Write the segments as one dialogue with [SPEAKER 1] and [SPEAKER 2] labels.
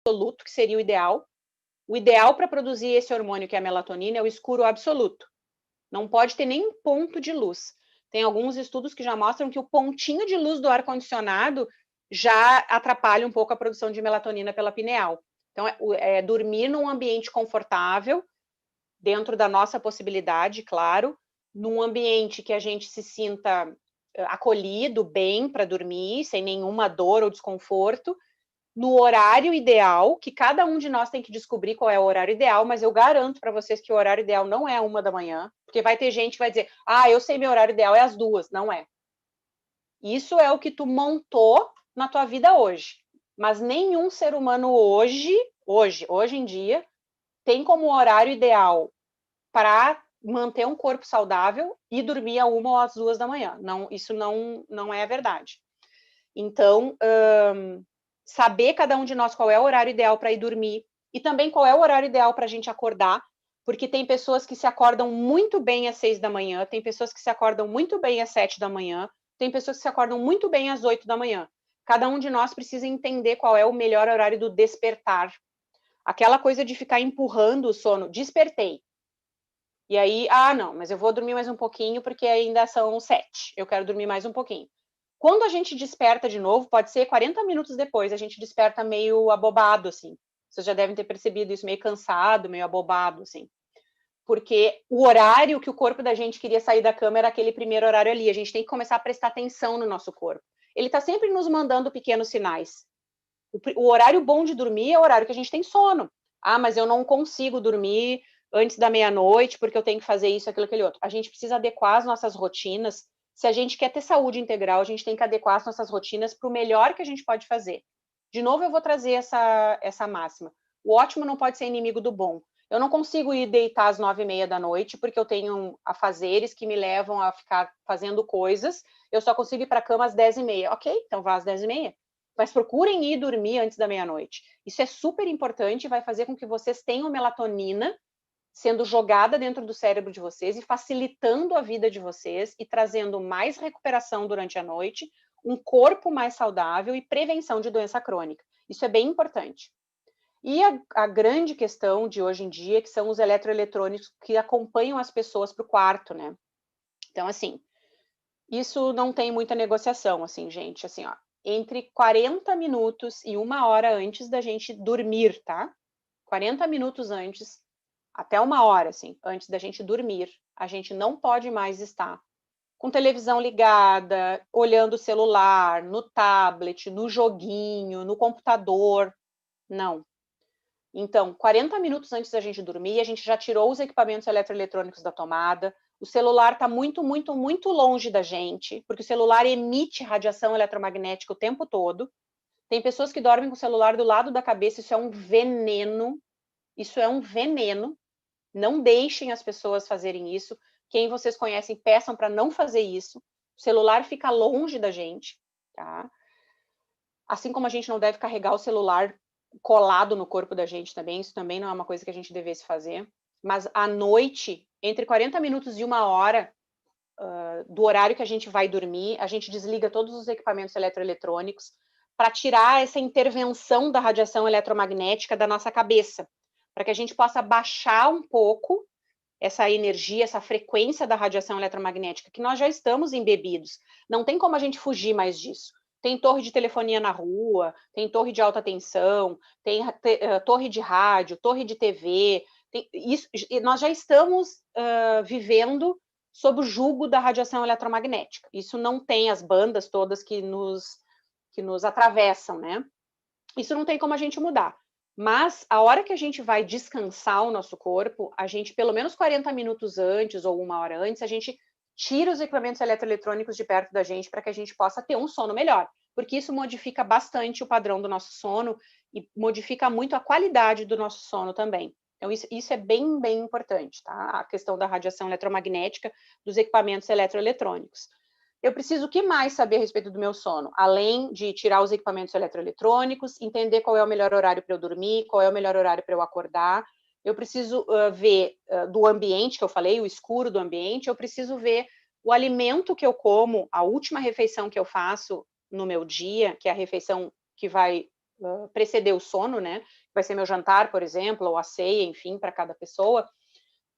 [SPEAKER 1] absoluto, que seria o ideal. O ideal para produzir esse hormônio, que é a melatonina, é o escuro absoluto. Não pode ter nem um ponto de luz. Tem alguns estudos que já mostram que o pontinho de luz do ar-condicionado já atrapalha um pouco a produção de melatonina pela pineal. Então, dormir num ambiente confortável, dentro da nossa possibilidade, claro, num ambiente que a gente se sinta acolhido, bem para dormir, sem nenhuma dor ou desconforto, no horário ideal, que cada um de nós tem que descobrir qual é o horário ideal, mas eu garanto para vocês que o horário ideal não é 1 da manhã, porque vai ter gente que vai dizer, eu sei meu horário ideal é às 2, não é. Isso é o que tu montou na tua vida hoje, mas nenhum ser humano hoje em dia, tem como horário ideal para manter um corpo saudável e dormir a 1 ou às 2 da manhã. Não, isso não é verdade. Então, saber cada um de nós qual é o horário ideal para ir dormir e também qual é o horário ideal para a gente acordar, porque tem pessoas que se acordam muito bem às 6 da manhã, tem pessoas que se acordam muito bem às 7 da manhã, tem pessoas que se acordam muito bem às 8 da manhã. Cada um de nós precisa entender qual é o melhor horário do despertar. Aquela coisa de ficar empurrando o sono, despertei. E aí, não, mas eu vou dormir mais um pouquinho porque ainda são 7, eu quero dormir mais um pouquinho. Quando a gente desperta de novo, pode ser 40 minutos depois, a gente desperta meio abobado, assim. Vocês já devem ter percebido isso, meio cansado, meio abobado, assim. Porque o horário que o corpo da gente queria sair da cama era aquele primeiro horário ali. A gente tem que começar a prestar atenção no nosso corpo. Ele está sempre nos mandando pequenos sinais. O horário bom de dormir é o horário que a gente tem sono. Mas eu não consigo dormir antes da meia-noite porque eu tenho que fazer isso, aquilo, aquele outro. A gente precisa adequar as nossas rotinas. Se a gente quer ter saúde integral, a gente tem que adequar as nossas rotinas para o melhor que a gente pode fazer. De novo, eu vou trazer essa máxima. O ótimo não pode ser inimigo do bom. Eu não consigo ir deitar às 9h30 da noite porque eu tenho afazeres que me levam a ficar fazendo coisas. Eu só consigo ir para a cama às 10h30. Ok, então vá às 10h30. Mas procurem ir dormir antes da meia-noite. Isso é super importante e vai fazer com que vocês tenham melatonina sendo jogada dentro do cérebro de vocês e facilitando a vida de vocês e trazendo mais recuperação durante a noite, um corpo mais saudável e prevenção de doença crônica. Isso é bem importante. E a grande questão de hoje em dia, que são os eletroeletrônicos que acompanham as pessoas para o quarto, né? Então, assim, isso não tem muita negociação, assim, gente, assim, entre 40 minutos e 1 hora antes da gente dormir, tá? 40 minutos antes, até 1 hora, assim, antes da gente dormir, a gente não pode mais estar com televisão ligada, olhando o celular, no tablet, no joguinho, no computador, não. Então, 40 minutos antes da gente dormir, a gente já tirou os equipamentos eletroeletrônicos da tomada, o celular está muito, muito, muito longe da gente, porque o celular emite radiação eletromagnética o tempo todo. Tem pessoas que dormem com o celular do lado da cabeça, isso é um veneno. Isso é um veneno. Não deixem as pessoas fazerem isso. Quem vocês conhecem, peçam para não fazer isso. O celular fica longe da gente, tá? Assim como a gente não deve carregar o celular colado no corpo da gente também, isso também não é uma coisa que a gente devesse fazer. Mas à noite, entre 40 minutos e 1 hora do horário que a gente vai dormir, a gente desliga todos os equipamentos eletroeletrônicos para tirar essa intervenção da radiação eletromagnética da nossa cabeça, para que a gente possa baixar um pouco essa energia, essa frequência da radiação eletromagnética, que nós já estamos embebidos. Não tem como a gente fugir mais disso. Tem torre de telefonia na rua, tem torre de alta tensão, tem torre de rádio, torre de TV. Nós já estamos vivendo sob o jugo da radiação eletromagnética. Isso não tem as bandas todas que nos atravessam, né? Isso não tem como a gente mudar. Mas a hora que a gente vai descansar o nosso corpo, a gente, pelo menos 40 minutos antes ou 1 hora antes, a gente tira os equipamentos eletroeletrônicos de perto da gente para que a gente possa ter um sono melhor. Porque isso modifica bastante o padrão do nosso sono e modifica muito a qualidade do nosso sono também. Então, isso é bem, bem importante, tá? A questão da radiação eletromagnética dos equipamentos eletroeletrônicos. Eu preciso o que mais saber a respeito do meu sono? Além de tirar os equipamentos eletroeletrônicos, entender qual é o melhor horário para eu dormir, qual é o melhor horário para eu acordar. Eu preciso ver do ambiente que eu falei, o escuro do ambiente. Eu preciso ver o alimento que eu como, a última refeição que eu faço no meu dia, que é a refeição que vai preceder o sono, né? Vai ser meu jantar, por exemplo, ou a ceia, enfim, para cada pessoa.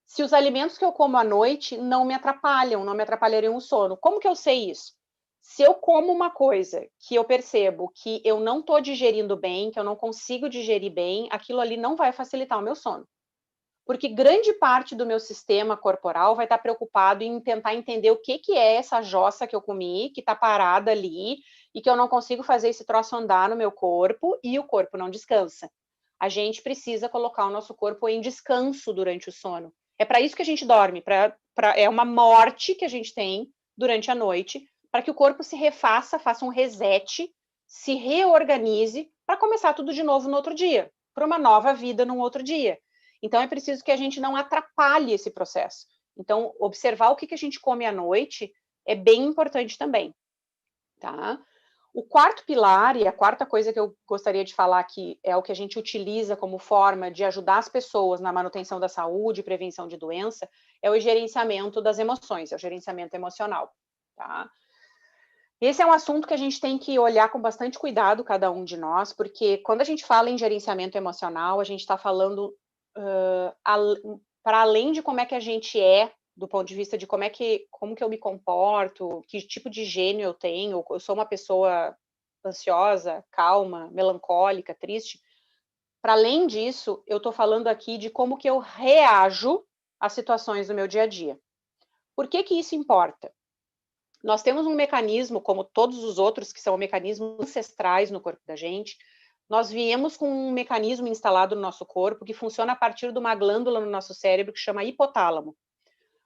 [SPEAKER 1] Se os alimentos que eu como à noite não me atrapalham, não me atrapalhariam o sono. Como que eu sei isso? Se eu como uma coisa que eu percebo que eu não estou digerindo bem, que eu não consigo digerir bem, aquilo ali não vai facilitar o meu sono. Porque grande parte do meu sistema corporal vai estar preocupado em tentar entender o que é essa jossa que eu comi, que está parada ali, e que eu não consigo fazer esse troço andar no meu corpo, e o corpo não descansa. A gente precisa colocar o nosso corpo em descanso durante o sono. É para isso que a gente dorme, é uma morte que a gente tem durante a noite, para que o corpo se refaça, faça um reset, se reorganize, para começar tudo de novo no outro dia, para uma nova vida num outro dia. Então, é preciso que a gente não atrapalhe esse processo. Então, observar o que a gente come à noite é bem importante também, tá? O quarto pilar, e a quarta coisa que eu gostaria de falar aqui, é o que a gente utiliza como forma de ajudar as pessoas na manutenção da saúde e prevenção de doença, é o gerenciamento das emoções, é o gerenciamento emocional, tá? Esse é um assunto que a gente tem que olhar com bastante cuidado, cada um de nós, porque quando a gente fala em gerenciamento emocional, a gente está falando para além de como é que a gente é, do ponto de vista de como que eu me comporto, que tipo de gênio eu tenho, eu sou uma pessoa ansiosa, calma, melancólica, triste. Para além disso, eu estou falando aqui de como que eu reajo às situações do meu dia a dia. Por que isso importa? Nós temos um mecanismo, como todos os outros, que são mecanismos ancestrais no corpo da gente. Nós viemos com um mecanismo instalado no nosso corpo que funciona a partir de uma glândula no nosso cérebro que chama hipotálamo.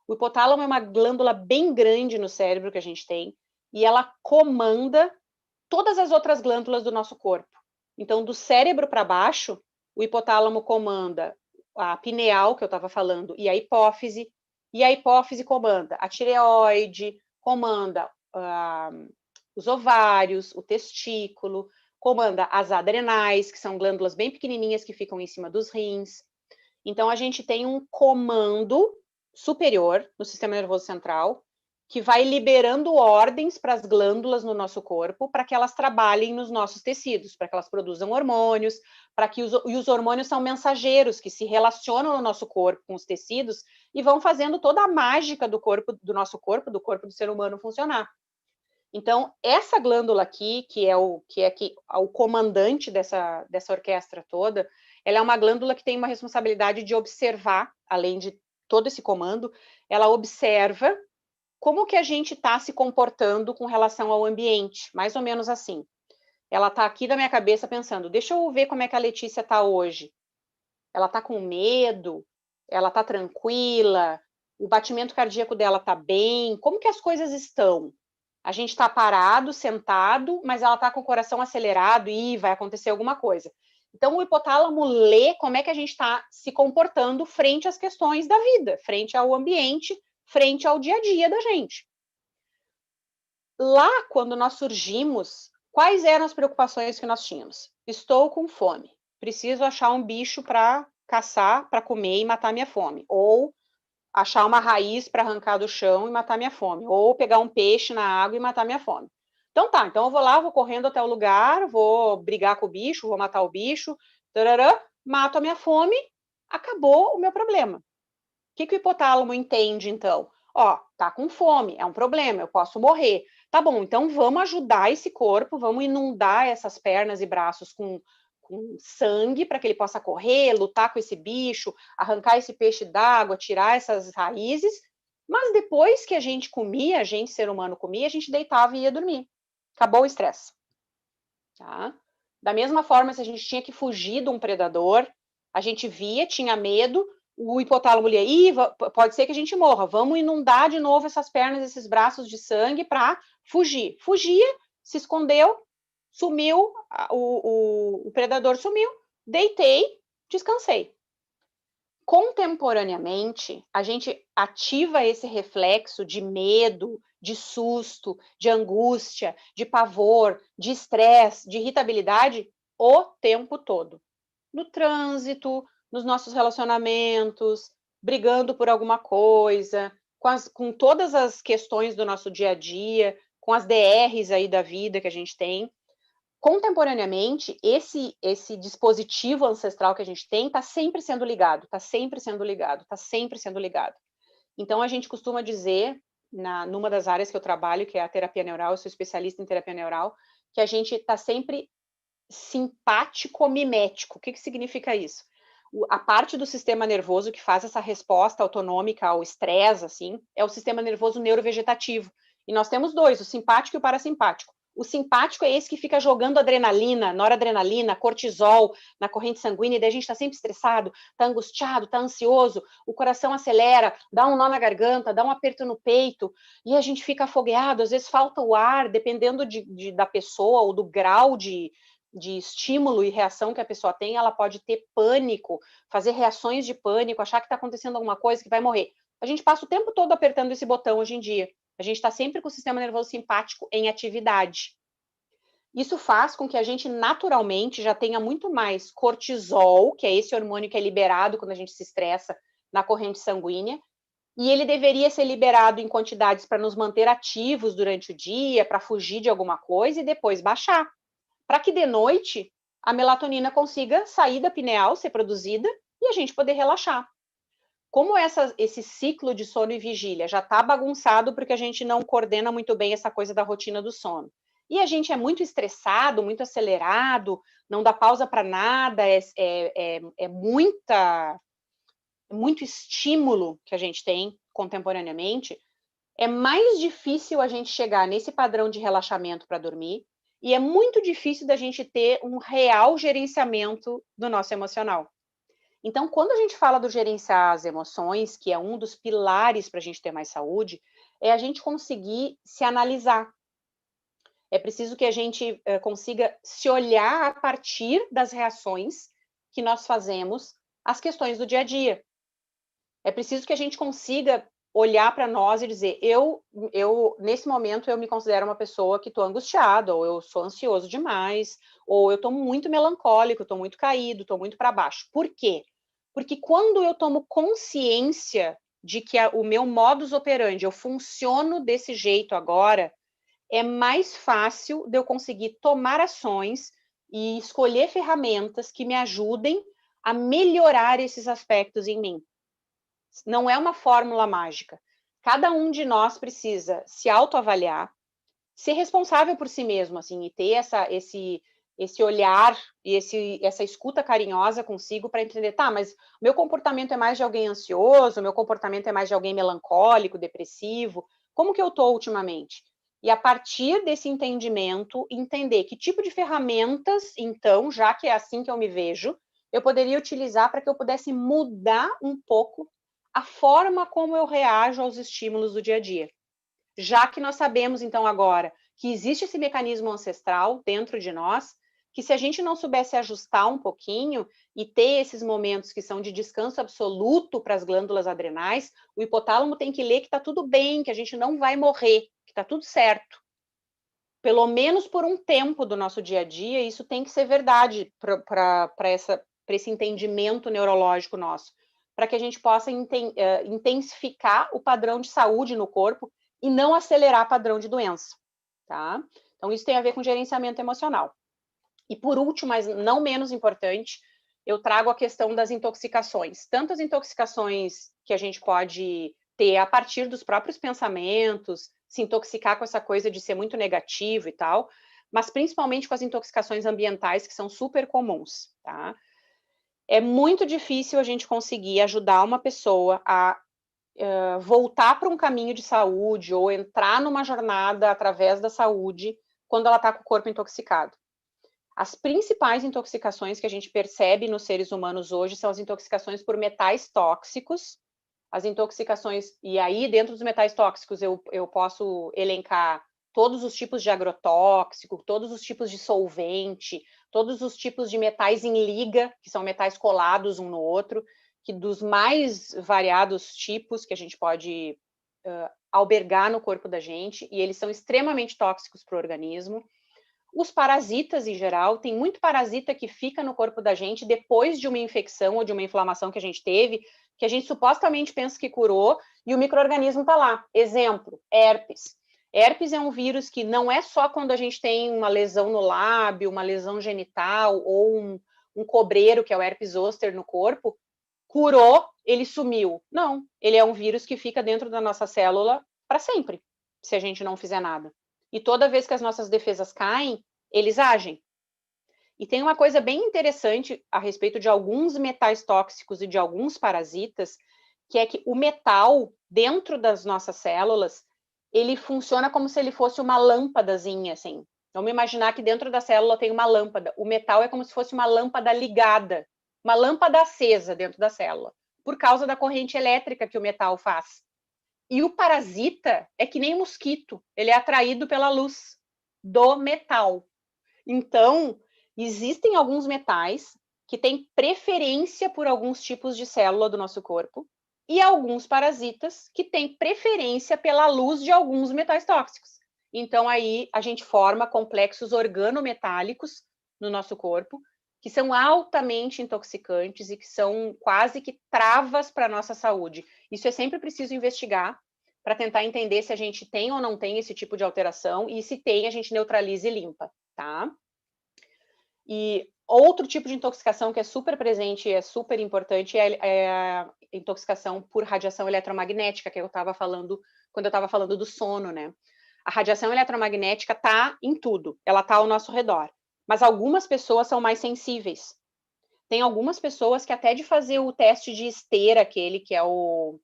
[SPEAKER 1] O hipotálamo é uma glândula bem grande no cérebro que a gente tem e ela comanda todas as outras glândulas do nosso corpo. Então, do cérebro para baixo, o hipotálamo comanda a pineal, que eu estava falando, e a hipófise comanda a tireoide, comanda os ovários, o testículo, comanda as adrenais, que são glândulas bem pequenininhas que ficam em cima dos rins. Então, a gente tem um comando superior no sistema nervoso central que vai liberando ordens para as glândulas no nosso corpo para que elas trabalhem nos nossos tecidos, para que elas produzam hormônios, para que os hormônios são mensageiros que se relacionam no nosso corpo com os tecidos e vão fazendo toda a mágica do corpo, do nosso corpo, do corpo do ser humano funcionar. Então, essa glândula aqui, que é o comandante dessa orquestra toda, ela é uma glândula que tem uma responsabilidade de observar, além de todo esse comando, ela observa como que a gente está se comportando com relação ao ambiente, mais ou menos assim. Ela está aqui na minha cabeça pensando, deixa eu ver como é que a Letícia está hoje. Ela está com medo? Ela está tranquila? O batimento cardíaco dela está bem? Como que as coisas estão? A gente está parado, sentado, mas ela está com o coração acelerado e vai acontecer alguma coisa. Então, o hipotálamo lê como é que a gente está se comportando frente às questões da vida, frente ao ambiente, frente ao dia a dia da gente. Lá, quando nós surgimos, quais eram as preocupações que nós tínhamos? Estou com fome, preciso achar um bicho para caçar, para comer e matar minha fome. Ou achar uma raiz para arrancar do chão e matar minha fome. Ou pegar um peixe na água e matar minha fome. Então tá, então eu vou lá, vou correndo até o lugar, vou brigar com o bicho, vou matar o bicho, tarará, mato a minha fome, acabou o meu problema. O que o hipotálamo entende, então? Ó, tá com fome, é um problema, eu posso morrer. Tá bom, então vamos ajudar esse corpo, vamos inundar essas pernas e braços com sangue para que ele possa correr, lutar com esse bicho, arrancar esse peixe d'água, tirar essas raízes. Mas depois que a gente comia, a gente, ser humano, comia, a gente deitava e ia dormir. Acabou o estresse. Tá? Da mesma forma, se a gente tinha que fugir de um predador, a gente via, tinha medo, o hipotálamo lia, pode ser que a gente morra, vamos inundar de novo essas pernas, esses braços de sangue para fugir. Fugia, se escondeu, sumiu, o predador sumiu, deitei, descansei. Contemporaneamente, a gente ativa esse reflexo de medo, de susto, de angústia, de pavor, de estresse, de irritabilidade o tempo todo. No trânsito, nos nossos relacionamentos, brigando por alguma coisa, com todas as questões do nosso dia a dia, com as DRs aí da vida que a gente tem. Contemporaneamente, esse dispositivo ancestral que a gente tem está sempre sendo ligado, está sempre sendo ligado, está sempre sendo ligado. Então, a gente costuma dizer, numa das áreas que eu trabalho, que é a terapia neural, eu sou especialista em terapia neural, que a gente está sempre simpático-mimético. O que significa isso? A parte do sistema nervoso que faz essa resposta autonômica ao estresse, assim, é o sistema nervoso neurovegetativo. E nós temos dois, o simpático e o parasimpático. O simpático é esse que fica jogando adrenalina, noradrenalina, cortisol na corrente sanguínea, e daí a gente está sempre estressado, está angustiado, está ansioso, o coração acelera, dá um nó na garganta, dá um aperto no peito, e a gente fica afogueado, às vezes falta o ar, dependendo da pessoa ou do grau de estímulo e reação que a pessoa tem, ela pode ter pânico, fazer reações de pânico, achar que está acontecendo alguma coisa, que vai morrer. A gente passa o tempo todo apertando esse botão hoje em dia. A gente está sempre com o sistema nervoso simpático em atividade. Isso faz com que a gente naturalmente já tenha muito mais cortisol, que é esse hormônio que é liberado quando a gente se estressa na corrente sanguínea, e ele deveria ser liberado em quantidades para nos manter ativos durante o dia, para fugir de alguma coisa e depois baixar. Para que de noite a melatonina consiga sair da pineal, ser produzida e a gente poder relaxar. Como esse ciclo de sono e vigília já está bagunçado porque a gente não coordena muito bem essa coisa da rotina do sono. E a gente é muito estressado, muito acelerado, não dá pausa para nada, muito estímulo que a gente tem contemporaneamente, é mais difícil a gente chegar nesse padrão de relaxamento para dormir e é muito difícil da gente ter um real gerenciamento do nosso emocional. Então, quando a gente fala do gerenciar as emoções, que é um dos pilares para a gente ter mais saúde, é a gente conseguir se analisar. É preciso que a gente consiga se olhar a partir das reações que nós fazemos às questões do dia a dia. É preciso que a gente consiga olhar para nós e dizer, nesse momento, eu me considero uma pessoa que estou angustiada, ou eu sou ansioso demais, ou eu estou muito melancólico, estou muito caído, estou muito para baixo. Por quê? Porque quando eu tomo consciência de que o meu modus operandi, eu funciono desse jeito agora, é mais fácil de eu conseguir tomar ações e escolher ferramentas que me ajudem a melhorar esses aspectos em mim. Não é uma fórmula mágica. Cada um de nós precisa se autoavaliar, ser responsável por si mesmo, assim, e ter esse olhar e essa escuta carinhosa consigo para entender, tá, mas meu comportamento é mais de alguém ansioso, meu comportamento é mais de alguém melancólico, depressivo, como que eu tô ultimamente? E a partir desse entendimento, entender que tipo de ferramentas, então, já que é assim que eu me vejo, eu poderia utilizar para que eu pudesse mudar um pouco a forma como eu reajo aos estímulos do dia a dia. Já que nós sabemos, então, agora, que existe esse mecanismo ancestral dentro de nós, que se a gente não soubesse ajustar um pouquinho e ter esses momentos que são de descanso absoluto para as glândulas adrenais, o hipotálamo tem que ler que está tudo bem, que a gente não vai morrer, que está tudo certo. Pelo menos por um tempo do nosso dia a dia, isso tem que ser verdade para esse entendimento neurológico nosso, para que a gente possa intensificar o padrão de saúde no corpo e não acelerar o padrão de doença, tá? Então, isso tem a ver com gerenciamento emocional. E por último, mas não menos importante, eu trago a questão das intoxicações. Tanto as intoxicações que a gente pode ter a partir dos próprios pensamentos, se intoxicar com essa coisa de ser muito negativo e tal, mas principalmente com as intoxicações ambientais, que são super comuns, tá? É muito difícil a gente conseguir ajudar uma pessoa a voltar para um caminho de saúde ou entrar numa jornada através da saúde quando ela está com o corpo intoxicado. As principais intoxicações que a gente percebe nos seres humanos hoje são as intoxicações por metais tóxicos, as intoxicações, e aí dentro dos metais tóxicos eu posso elencar todos os tipos de agrotóxico, todos os tipos de solvente, todos os tipos de metais em liga, que são metais colados um no outro, que dos mais variados tipos que a gente pode albergar no corpo da gente, e eles são extremamente tóxicos para o organismo. Os parasitas, em geral, tem muito parasita que fica no corpo da gente depois de uma infecção ou de uma inflamação que a gente teve, que a gente supostamente pensa que curou, e o micro-organismo está lá. Exemplo, herpes. Herpes é um vírus que não é só quando a gente tem uma lesão no lábio, uma lesão genital ou um cobreiro, que é o herpes zoster no corpo, curou, ele sumiu. Não, ele é um vírus que fica dentro da nossa célula para sempre, se a gente não fizer nada. E toda vez que as nossas defesas caem, eles agem. E tem uma coisa bem interessante a respeito de alguns metais tóxicos e de alguns parasitas, que é que o metal dentro das nossas células, ele funciona como se ele fosse uma lâmpadazinha, assim. Vamos imaginar que dentro da célula tem uma lâmpada. O metal é como se fosse uma lâmpada ligada, uma lâmpada acesa dentro da célula, por causa da corrente elétrica que o metal faz. E o parasita é que nem mosquito, ele é atraído pela luz do metal. Então, existem alguns metais que têm preferência por alguns tipos de célula do nosso corpo e alguns parasitas que têm preferência pela luz de alguns metais tóxicos. Então, aí a gente forma complexos organometálicos no nosso corpo, que são altamente intoxicantes e que são quase que travas para a nossa saúde. Isso é sempre preciso investigar para tentar entender se a gente tem ou não tem esse tipo de alteração e se tem, a gente neutraliza e limpa, tá? E outro tipo de intoxicação que é super presente e é super importante é a intoxicação por radiação eletromagnética, que eu estava falando quando eu estava falando do sono, né? A radiação eletromagnética está em tudo, ela está ao nosso redor. Mas algumas pessoas são mais sensíveis. Tem algumas pessoas que até de fazer o teste de esteira, aquele que é o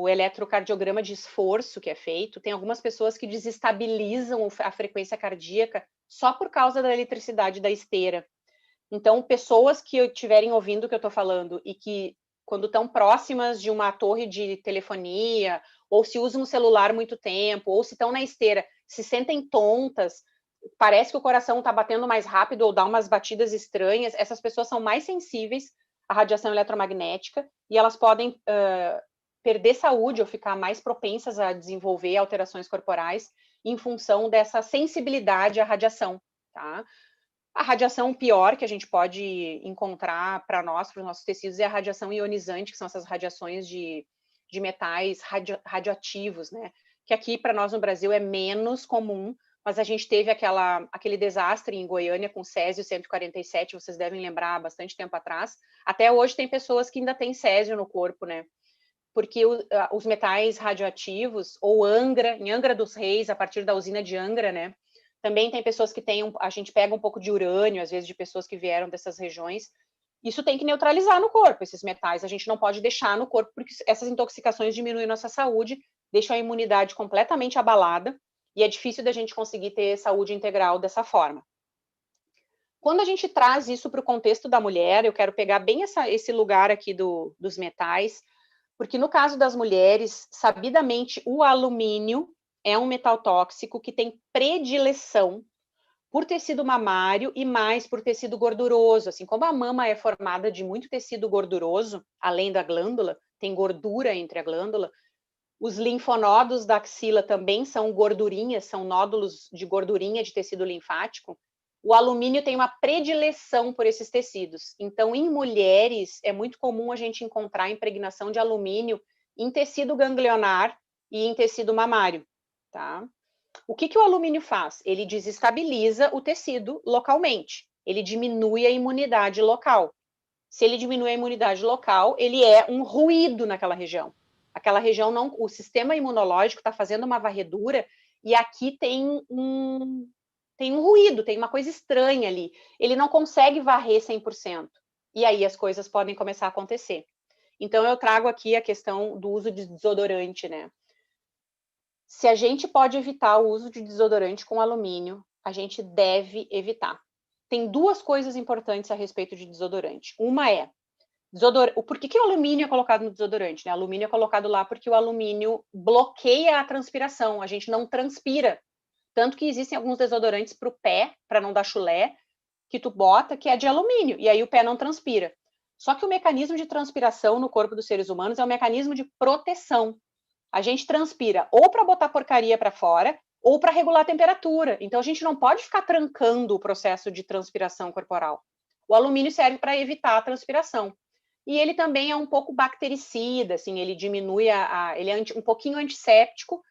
[SPEAKER 1] eletrocardiograma de esforço que é feito, tem algumas pessoas que desestabilizam a frequência cardíaca só por causa da eletricidade da esteira. Então, pessoas que estiverem ouvindo o que eu estou falando e que, quando estão próximas de uma torre de telefonia, ou se usam o celular muito tempo, ou se estão na esteira, se sentem tontas, parece que o coração está batendo mais rápido ou dá umas batidas estranhas, essas pessoas são mais sensíveis à radiação eletromagnética e elas podem perder saúde ou ficar mais propensas a desenvolver alterações corporais em função dessa sensibilidade à radiação, tá? A radiação pior que a gente pode encontrar para nós, para os nossos tecidos, é a radiação ionizante, que são essas radiações de metais radioativos, né? Que aqui para nós no Brasil é menos comum, mas a gente teve aquele desastre em Goiânia com Césio 147, vocês devem lembrar, há bastante tempo atrás. Até hoje tem pessoas que ainda têm Césio no corpo, né? Porque os metais radioativos, ou Angra, em Angra dos Reis, a partir da usina de Angra, né? Também tem pessoas que têm, a gente pega um pouco de urânio, às vezes de pessoas que vieram dessas regiões. Isso tem que neutralizar no corpo, esses metais. A gente não pode deixar no corpo, porque essas intoxicações diminuem nossa saúde, deixam a imunidade completamente abalada, e é difícil da gente conseguir ter saúde integral dessa forma. Quando a gente traz isso para o contexto da mulher, eu quero pegar bem esse lugar aqui dos metais, porque no caso das mulheres, sabidamente, o alumínio é um metal tóxico que tem predileção por tecido mamário e mais por tecido gorduroso. Assim como a mama é formada de muito tecido gorduroso, além da glândula, tem gordura entre a glândula, os linfonodos da axila também são gordurinhas, são nódulos de gordurinha de tecido linfático. O alumínio tem uma predileção por esses tecidos. Então, em mulheres, é muito comum a gente encontrar impregnação de alumínio em tecido ganglionar e em tecido mamário, tá? O que o alumínio faz? Ele desestabiliza o tecido localmente. Ele diminui a imunidade local. Se ele diminui a imunidade local, ele é um ruído naquela região. Aquela região não, o sistema imunológico está fazendo uma varredura e aqui tem um ruído, tem uma coisa estranha ali. Ele não consegue varrer 100%. E aí as coisas podem começar a acontecer. Então eu trago aqui a questão do uso de desodorante, né? Se a gente pode evitar o uso de desodorante com alumínio, a gente deve evitar. Tem duas coisas importantes a respeito de desodorante. Uma é, por que o alumínio é colocado no desodorante? Né? O alumínio é colocado lá porque o alumínio bloqueia a transpiração, a gente não transpira. Tanto que existem alguns desodorantes para o pé, para não dar chulé, que tu bota, que é de alumínio, e aí o pé não transpira. Só que o mecanismo de transpiração no corpo dos seres humanos é um mecanismo de proteção. A gente transpira ou para botar porcaria para fora, ou para regular a temperatura. Então, a gente não pode ficar trancando o processo de transpiração corporal. O alumínio serve para evitar a transpiração. E ele também é um pouco bactericida, assim, ele diminui ele é um pouquinho antisséptico,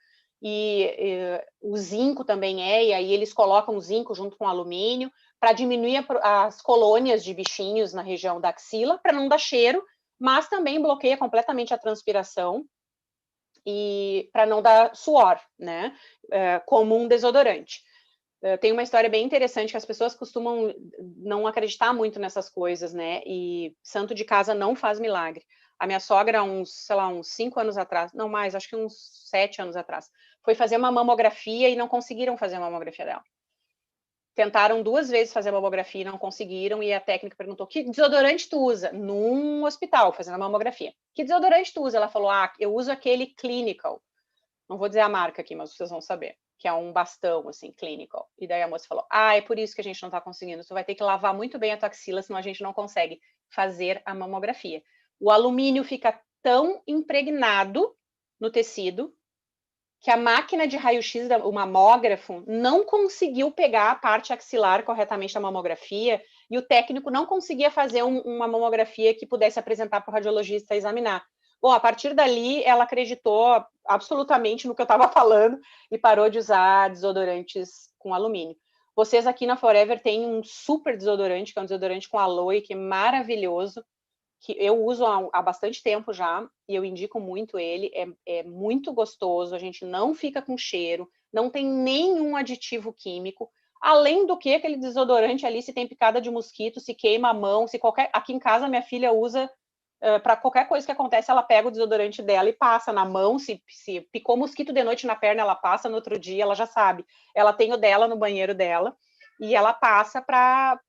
[SPEAKER 1] e o zinco também e aí eles colocam o zinco junto com o alumínio para diminuir as colônias de bichinhos na região da axila, para não dar cheiro, mas também bloqueia completamente a transpiração e para não dar suor, né? Como um desodorante. Tem uma história bem interessante que as pessoas costumam não acreditar muito nessas coisas, né? E santo de casa não faz milagre. A minha sogra, uns 5 anos atrás, não mais, acho que uns 7 anos atrás, foi fazer uma mamografia e não conseguiram fazer a mamografia dela. Tentaram 2 vezes fazer a mamografia e não conseguiram, e a técnica perguntou, que desodorante tu usa? Num hospital, fazendo a mamografia. Que desodorante tu usa? Ela falou, eu uso aquele Clinical. Não vou dizer a marca aqui, mas vocês vão saber. Que é um bastão, assim, Clinical. E daí a moça falou, é por isso que a gente não tá conseguindo. Tu vai ter que lavar muito bem a tua axila, senão a gente não consegue fazer a mamografia. O alumínio fica tão impregnado no tecido que a máquina de raio-x, o mamógrafo, não conseguiu pegar a parte axilar corretamente da mamografia e o técnico não conseguia fazer uma mamografia que pudesse apresentar para o radiologista examinar. Bom, a partir dali, ela acreditou absolutamente no que eu estava falando e parou de usar desodorantes com alumínio. Vocês aqui na Forever têm um super desodorante, que é um desodorante com aloe, que é maravilhoso, que eu uso há bastante tempo já, e eu indico muito ele, é muito gostoso, a gente não fica com cheiro, não tem nenhum aditivo químico, além do que aquele desodorante ali, se tem picada de mosquito, se queima a mão, se qualquer... Aqui em casa minha filha usa, para qualquer coisa que acontece, ela pega o desodorante dela e passa na mão, se picou mosquito de noite na perna, ela passa, no outro dia ela já sabe. Ela tem o dela no banheiro dela, e ela passa para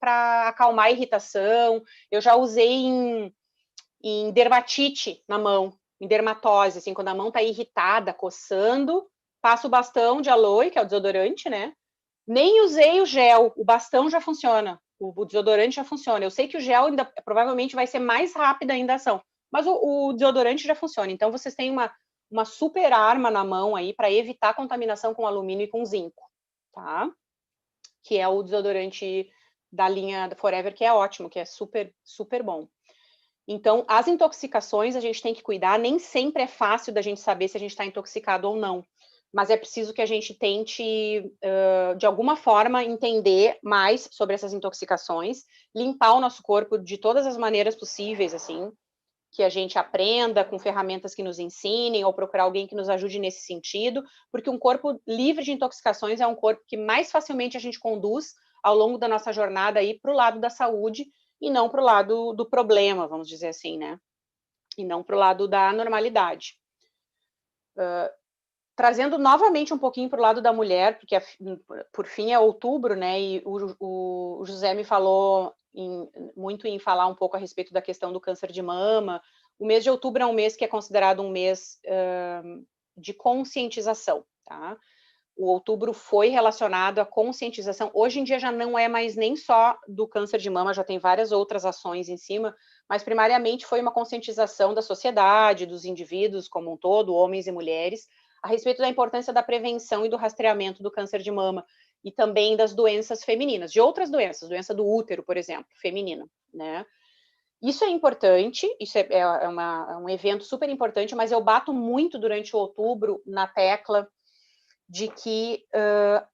[SPEAKER 1] acalmar a irritação. Eu já usei em dermatite na mão, em dermatose, assim, quando a mão tá irritada, coçando, passo o bastão de aloe, que é o desodorante, né? Nem usei o gel, o bastão já funciona, o desodorante já funciona. Eu sei que o gel ainda provavelmente vai ser mais rápida ainda a ação, mas o desodorante já funciona. Então vocês têm uma super arma na mão aí para evitar contaminação com alumínio e com zinco, tá? Que é o desodorante da linha Forever, que é ótimo, que é super, super bom. Então, as intoxicações a gente tem que cuidar, nem sempre é fácil da gente saber se a gente está intoxicado ou não, mas é preciso que a gente tente, de alguma forma, entender mais sobre essas intoxicações, limpar o nosso corpo de todas as maneiras possíveis, assim, que a gente aprenda com ferramentas que nos ensinem, ou procurar alguém que nos ajude nesse sentido, porque um corpo livre de intoxicações é um corpo que mais facilmente a gente conduz ao longo da nossa jornada aí para o lado da saúde, e não para o lado do problema, vamos dizer assim, né? E não para o lado da normalidade. Trazendo novamente um pouquinho para o lado da mulher, porque por fim é outubro, né? E o José me falou muito em falar um pouco a respeito da questão do câncer de mama. O mês de outubro é um mês que é considerado um mês de conscientização, tá? O outubro foi relacionado à conscientização. Hoje em dia já não é mais nem só do câncer de mama, já tem várias outras ações em cima, mas primariamente foi uma conscientização da sociedade, dos indivíduos como um todo, homens e mulheres, a respeito da importância da prevenção e do rastreamento do câncer de mama e também das doenças femininas, de outras doenças, doença do útero, por exemplo, feminina, né? Isso é importante, isso é um evento super importante, mas eu bato muito durante o outubro na tecla de que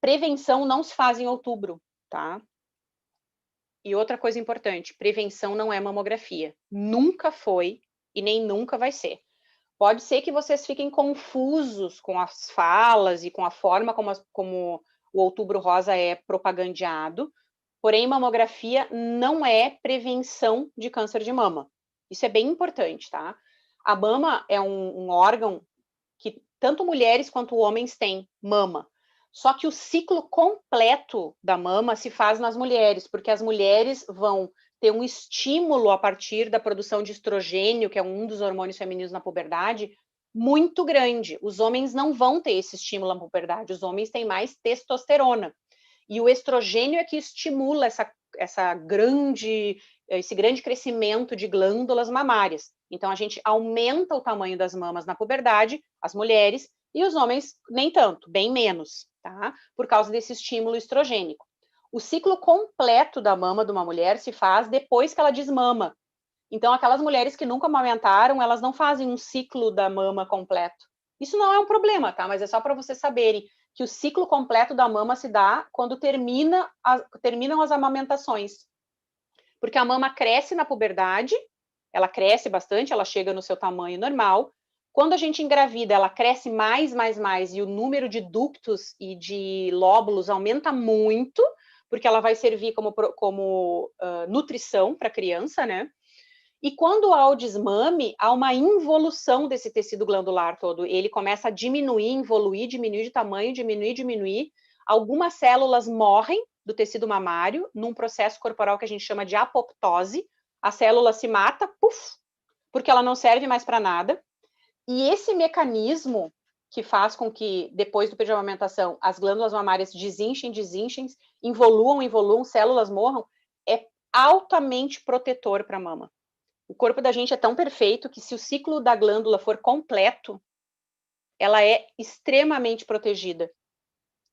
[SPEAKER 1] prevenção não se faz em outubro, tá? E outra coisa importante, prevenção não é mamografia. Nunca foi e nem nunca vai ser. Pode ser que vocês fiquem confusos com as falas e com a forma como o Outubro Rosa é propagandeado, porém mamografia não é prevenção de câncer de mama. Isso é bem importante, tá? A mama é um órgão que tanto mulheres quanto homens têm mama. Só que o ciclo completo da mama se faz nas mulheres, porque as mulheres vão ter um estímulo a partir da produção de estrogênio, que é um dos hormônios femininos na puberdade, muito grande. Os homens não vão ter esse estímulo na puberdade, os homens têm mais testosterona. E o estrogênio é que estimula esse grande crescimento de glândulas mamárias. Então, a gente aumenta o tamanho das mamas na puberdade, as mulheres, e os homens nem tanto, bem menos, tá? Por causa desse estímulo estrogênico. O ciclo completo da mama de uma mulher se faz depois que ela desmama. Então, aquelas mulheres que nunca amamentaram, elas não fazem um ciclo da mama completo. Isso não é um problema, tá? Mas é só para vocês saberem que o ciclo completo da mama se dá quando terminam as amamentações. Porque a mama cresce na puberdade, ela cresce bastante, ela chega no seu tamanho normal. Quando a gente engravida, ela cresce mais, e o número de ductos e de lóbulos aumenta muito, porque ela vai servir como nutrição para a criança, né? E quando há o desmame, há uma involução desse tecido glandular todo. Ele começa a diminuir, involuir, diminuir de tamanho, diminuir. Algumas células morrem do tecido mamário num processo corporal que a gente chama de apoptose. A célula se mata, puf, porque ela não serve mais para nada. E esse mecanismo que faz com que, depois do período de amamentação, as glândulas mamárias desinchem, involuam, células morram, é altamente protetor para a mama. O corpo da gente é tão perfeito que, se o ciclo da glândula for completo, ela é extremamente protegida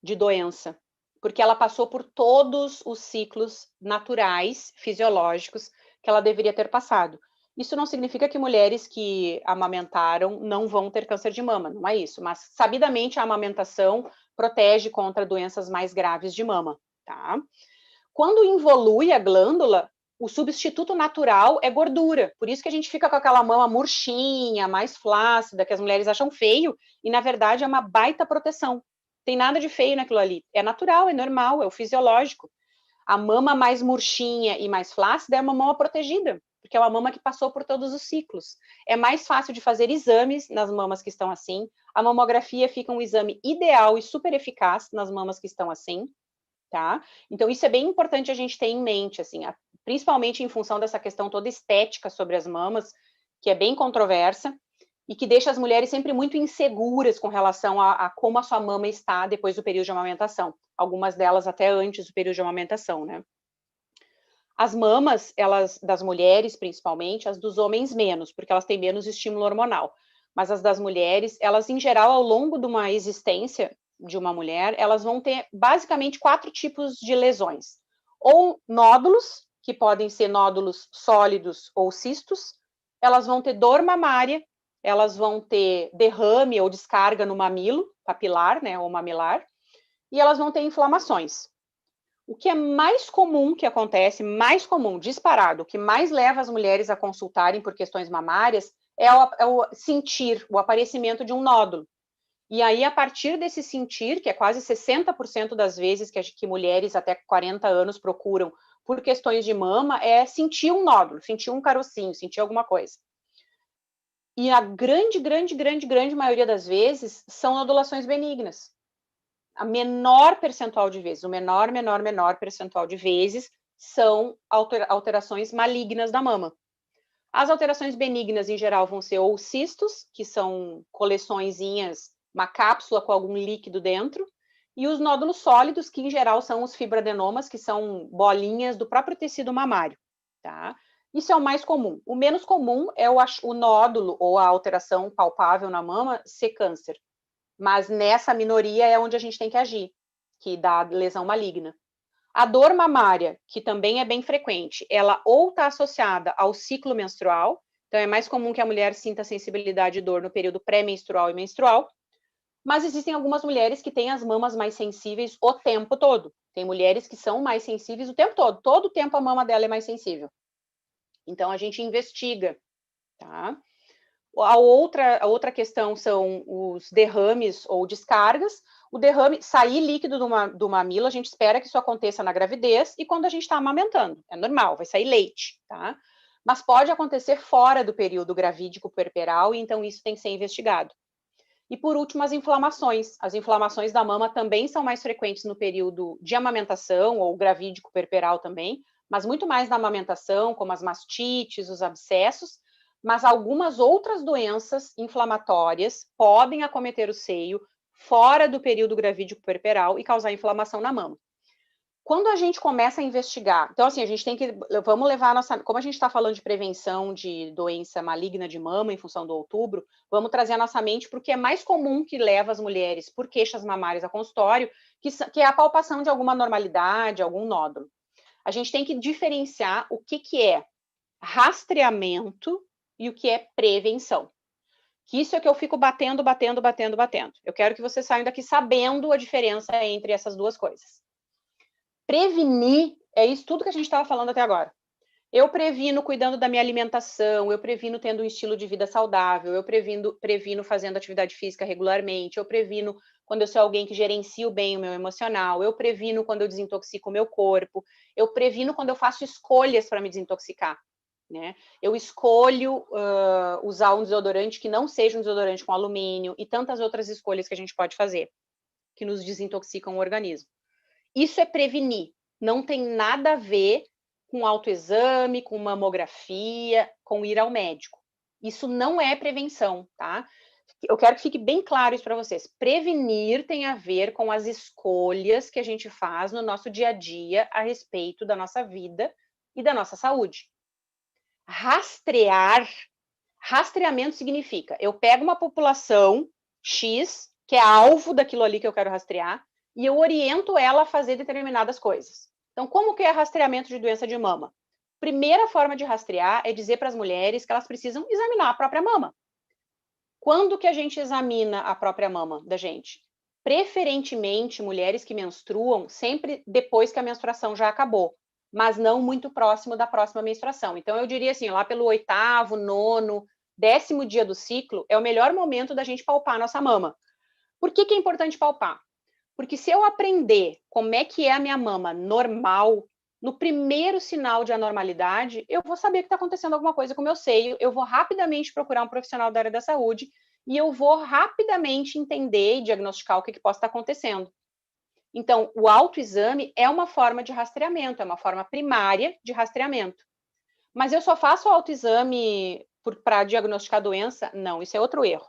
[SPEAKER 1] de doença, porque ela passou por todos os ciclos naturais, fisiológicos, que ela deveria ter passado. Isso não significa que mulheres que amamentaram não vão ter câncer de mama, não é isso, mas sabidamente a amamentação protege contra doenças mais graves de mama, tá? Quando involui a glândula, o substituto natural é gordura. Por isso que a gente fica com aquela mama murchinha, mais flácida, que as mulheres acham feio, e na verdade é uma baita proteção. Tem nada de feio naquilo ali. É natural, é normal, é o fisiológico. A mama mais murchinha e mais flácida é uma mama protegida, porque é uma mama que passou por todos os ciclos. É mais fácil de fazer exames nas mamas que estão assim. A mamografia fica um exame ideal e super eficaz nas mamas que estão assim. Tá? Então, isso é bem importante a gente ter em mente, assim, principalmente em função dessa questão toda estética sobre as mamas, que é bem controversa, e que deixa as mulheres sempre muito inseguras com relação a como a sua mama está depois do período de amamentação. Algumas delas até antes do período de amamentação, né? As mamas, elas, das mulheres principalmente, as dos homens menos, porque elas têm menos estímulo hormonal. Mas as das mulheres, elas em geral, ao longo de uma existência de uma mulher, elas vão ter basicamente 4 tipos de lesões. Ou nódulos, que podem ser nódulos sólidos ou cistos, elas vão ter dor mamária, elas vão ter derrame ou descarga no mamilo papilar, né, ou mamilar, e elas vão ter inflamações. O que é mais comum que acontece, mais comum, disparado, o que mais leva as mulheres a consultarem por questões mamárias é o sentir, o aparecimento de um nódulo. E aí, a partir desse sentir, que é quase 60% das vezes que mulheres até 40 anos procuram por questões de mama, é sentir um nódulo, sentir um carocinho, sentir alguma coisa. E a grande maioria das vezes são nodulações benignas. A menor percentual de vezes, o menor percentual de vezes são alterações malignas da mama. As alterações benignas, em geral, vão ser ou cistos, que são coleçõezinhas, uma cápsula com algum líquido dentro, e os nódulos sólidos, que em geral são os fibroadenomas, que são bolinhas do próprio tecido mamário, tá? Isso é o mais comum. O menos comum é o nódulo ou a alteração palpável na mama ser câncer. Mas nessa minoria é onde a gente tem que agir, que dá lesão maligna. A dor mamária, que também é bem frequente, ela ou está associada ao ciclo menstrual, então é mais comum que a mulher sinta sensibilidade e dor no período pré-menstrual e menstrual, mas existem algumas mulheres que têm as mamas mais sensíveis o tempo todo. Tem mulheres que são mais sensíveis o tempo todo o tempo a mama dela é mais sensível. Então a gente investiga, tá? A outra questão são os derrames ou descargas. O derrame, sair líquido do mamilo, a gente espera que isso aconteça na gravidez e quando a gente está amamentando. É normal, vai sair leite, tá? Mas pode acontecer fora do período gravídico puerperal e então isso tem que ser investigado. E por último, as inflamações. As inflamações da mama também são mais frequentes no período de amamentação ou gravídico puerperal também, mas muito mais na amamentação, como as mastites, os abscessos, mas algumas outras doenças inflamatórias podem acometer o seio fora do período gravídico puerperal e causar inflamação na mama. Quando a gente começa a investigar, então assim, a gente tem que, vamos levar a nossa, como a gente está falando de prevenção de doença maligna de mama em função do outubro, vamos trazer a nossa mente para o que é mais comum que leva as mulheres por queixas mamárias a consultório, que é a palpação de alguma normalidade, algum nódulo. A gente tem que diferenciar o que é rastreamento e o que é prevenção. Que isso é que eu fico batendo. Eu quero que vocês saiam daqui sabendo a diferença entre essas duas coisas. Prevenir é isso tudo que a gente estava falando até agora. Eu previno cuidando da minha alimentação, eu previno tendo um estilo de vida saudável, eu previno fazendo atividade física regularmente, eu previno quando eu sou alguém que gerencio bem o meu emocional, eu previno quando eu desintoxico o meu corpo, eu previno quando eu faço escolhas para me desintoxicar, né? Eu escolho usar um desodorante que não seja um desodorante com alumínio e tantas outras escolhas que a gente pode fazer, que nos desintoxicam o organismo. Isso é prevenir, não tem nada a ver com autoexame, com mamografia, com ir ao médico. Isso não é prevenção, tá? Eu quero que fique bem claro isso para vocês. Prevenir tem a ver com as escolhas que a gente faz no nosso dia a dia a respeito da nossa vida e da nossa saúde. Rastreamento significa, eu pego uma população X, que é alvo daquilo ali que eu quero rastrear, e eu oriento ela a fazer determinadas coisas. Então, como que é rastreamento de doença de mama? Primeira forma de rastrear é dizer para as mulheres que elas precisam examinar a própria mama. Quando que a gente examina a própria mama da gente? Preferentemente, mulheres que menstruam sempre depois que a menstruação já acabou, mas não muito próximo da próxima menstruação. Então, eu diria assim, lá pelo 8º, 9º, 10º dia do ciclo, é o melhor momento da gente palpar a nossa mama. Por que é importante palpar? Porque se eu aprender como é que é a minha mama normal, no primeiro sinal de anormalidade, eu vou saber que está acontecendo alguma coisa com o meu seio, eu vou rapidamente procurar um profissional da área da saúde e eu vou rapidamente entender e diagnosticar o que pode estar acontecendo. Então, o autoexame é uma forma de rastreamento, é uma forma primária de rastreamento. Mas eu só faço o autoexame para diagnosticar a doença? Não, isso é outro erro.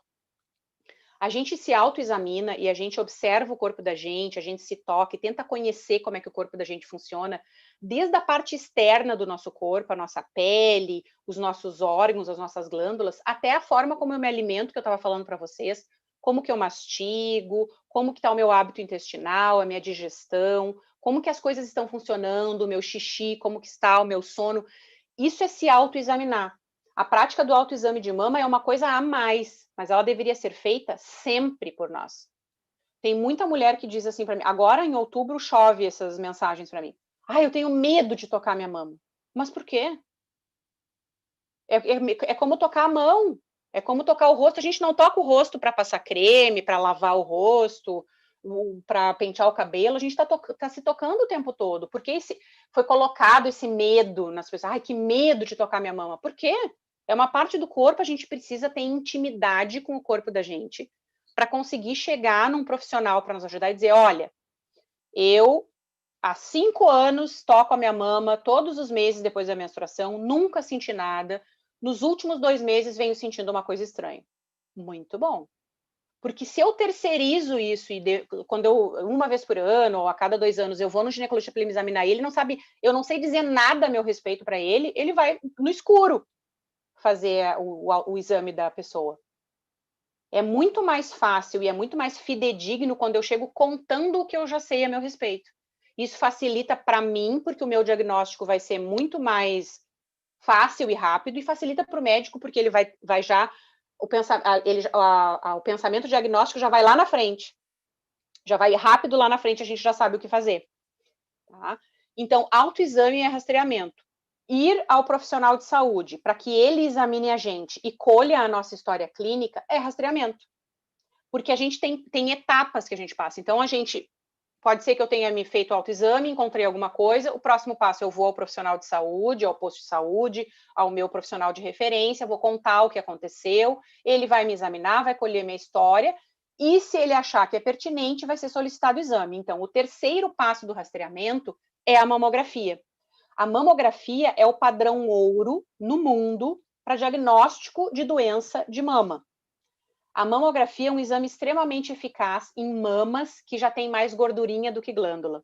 [SPEAKER 1] A gente se autoexamina e a gente observa o corpo da gente, a gente se toca e tenta conhecer como é que o corpo da gente funciona, desde a parte externa do nosso corpo, a nossa pele, os nossos órgãos, as nossas glândulas, até a forma como eu me alimento, que eu estava falando para vocês, como que eu mastigo, como que está o meu hábito intestinal, a minha digestão, como que as coisas estão funcionando, o meu xixi, como que está o meu sono. Isso é se autoexaminar. A prática do autoexame de mama é uma coisa a mais, mas ela deveria ser feita sempre por nós. Tem muita mulher que diz assim para mim, agora em outubro chove essas mensagens para mim. Eu tenho medo de tocar minha mama. Mas por quê? É como tocar a mão, é como tocar o rosto. A gente não toca o rosto para passar creme, para lavar o rosto, para pentear o cabelo. A gente está se tocando o tempo todo. Porque foi colocado esse medo nas pessoas. Que medo de tocar minha mama. Por quê? É uma parte do corpo, a gente precisa ter intimidade com o corpo da gente para conseguir chegar num profissional para nos ajudar e dizer, olha, eu há 5 anos toco a minha mama todos os meses depois da menstruação, nunca senti nada, nos últimos 2 meses venho sentindo uma coisa estranha. Muito bom. Porque se eu terceirizo isso e quando eu, uma vez por ano ou a cada 2 anos, eu vou no ginecologista para ele me examinar, ele não sabe, eu não sei dizer nada a meu respeito para ele, ele vai no escuro fazer o exame da pessoa. É muito mais fácil e é muito mais fidedigno quando eu chego contando o que eu já sei a meu respeito. Isso facilita para mim, porque o meu diagnóstico vai ser muito mais fácil e rápido, e facilita para o médico, porque ele vai já, o pensamento diagnóstico já vai lá na frente. Já vai rápido lá na frente, a gente já sabe o que fazer. Tá? Então, autoexame é rastreamento. Ir ao profissional de saúde para que ele examine a gente e colha a nossa história clínica é rastreamento. Porque a gente tem etapas que a gente passa. Então, pode ser que eu tenha me feito autoexame, encontrei alguma coisa, o próximo passo eu vou ao profissional de saúde, ao posto de saúde, ao meu profissional de referência, vou contar o que aconteceu, ele vai me examinar, vai colher minha história, e se ele achar que é pertinente, vai ser solicitado o exame. Então, o terceiro passo do rastreamento é a mamografia. A mamografia é o padrão ouro no mundo para diagnóstico de doença de mama. A mamografia é um exame extremamente eficaz em mamas que já têm mais gordurinha do que glândula.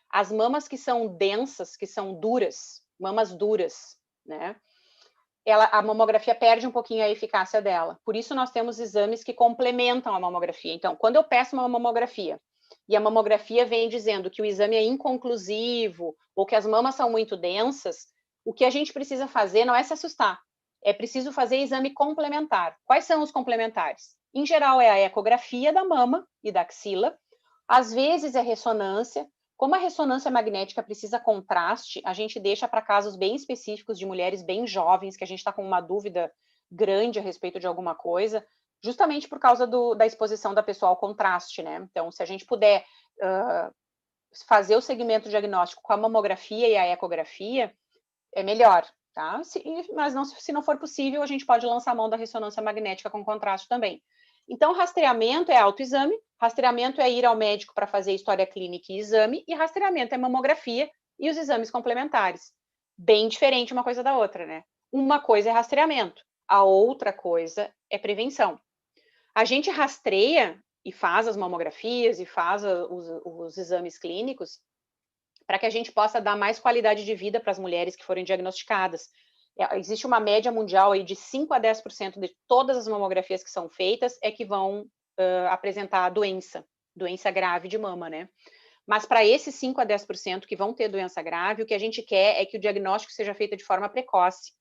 [SPEAKER 1] As mamas que são densas, que são duras, mamas duras, né? A mamografia perde um pouquinho a eficácia dela. Por isso, nós temos exames que complementam a mamografia. Então, quando eu peço uma mamografia e a mamografia vem dizendo que o exame é inconclusivo ou que as mamas são muito densas, o que a gente precisa fazer não é se assustar, é preciso fazer exame complementar. Quais são os complementares? Em geral, é a ecografia da mama e da axila, às vezes é ressonância. Como a ressonância magnética precisa contraste, a gente deixa para casos bem específicos de mulheres bem jovens, que a gente está com uma dúvida grande a respeito de alguma coisa, justamente por causa da exposição da pessoa ao contraste, né? Então, se a gente puder fazer o segmento diagnóstico com a mamografia e a ecografia, é melhor, tá? Mas não, se não for possível, a gente pode lançar a mão da ressonância magnética com contraste também. Então, rastreamento é autoexame, rastreamento é ir ao médico para fazer história clínica e exame, e rastreamento é mamografia e os exames complementares. Bem diferente uma coisa da outra, né? Uma coisa é rastreamento, a outra coisa é prevenção. A gente rastreia e faz as mamografias e faz os exames clínicos para que a gente possa dar mais qualidade de vida para as mulheres que forem diagnosticadas. Existe uma média mundial aí de 5 a 10% de todas as mamografias que são feitas é que vão apresentar doença grave de mama, né? Mas para esses 5 a 10% que vão ter doença grave, o que a gente quer é que o diagnóstico seja feito de forma precoce,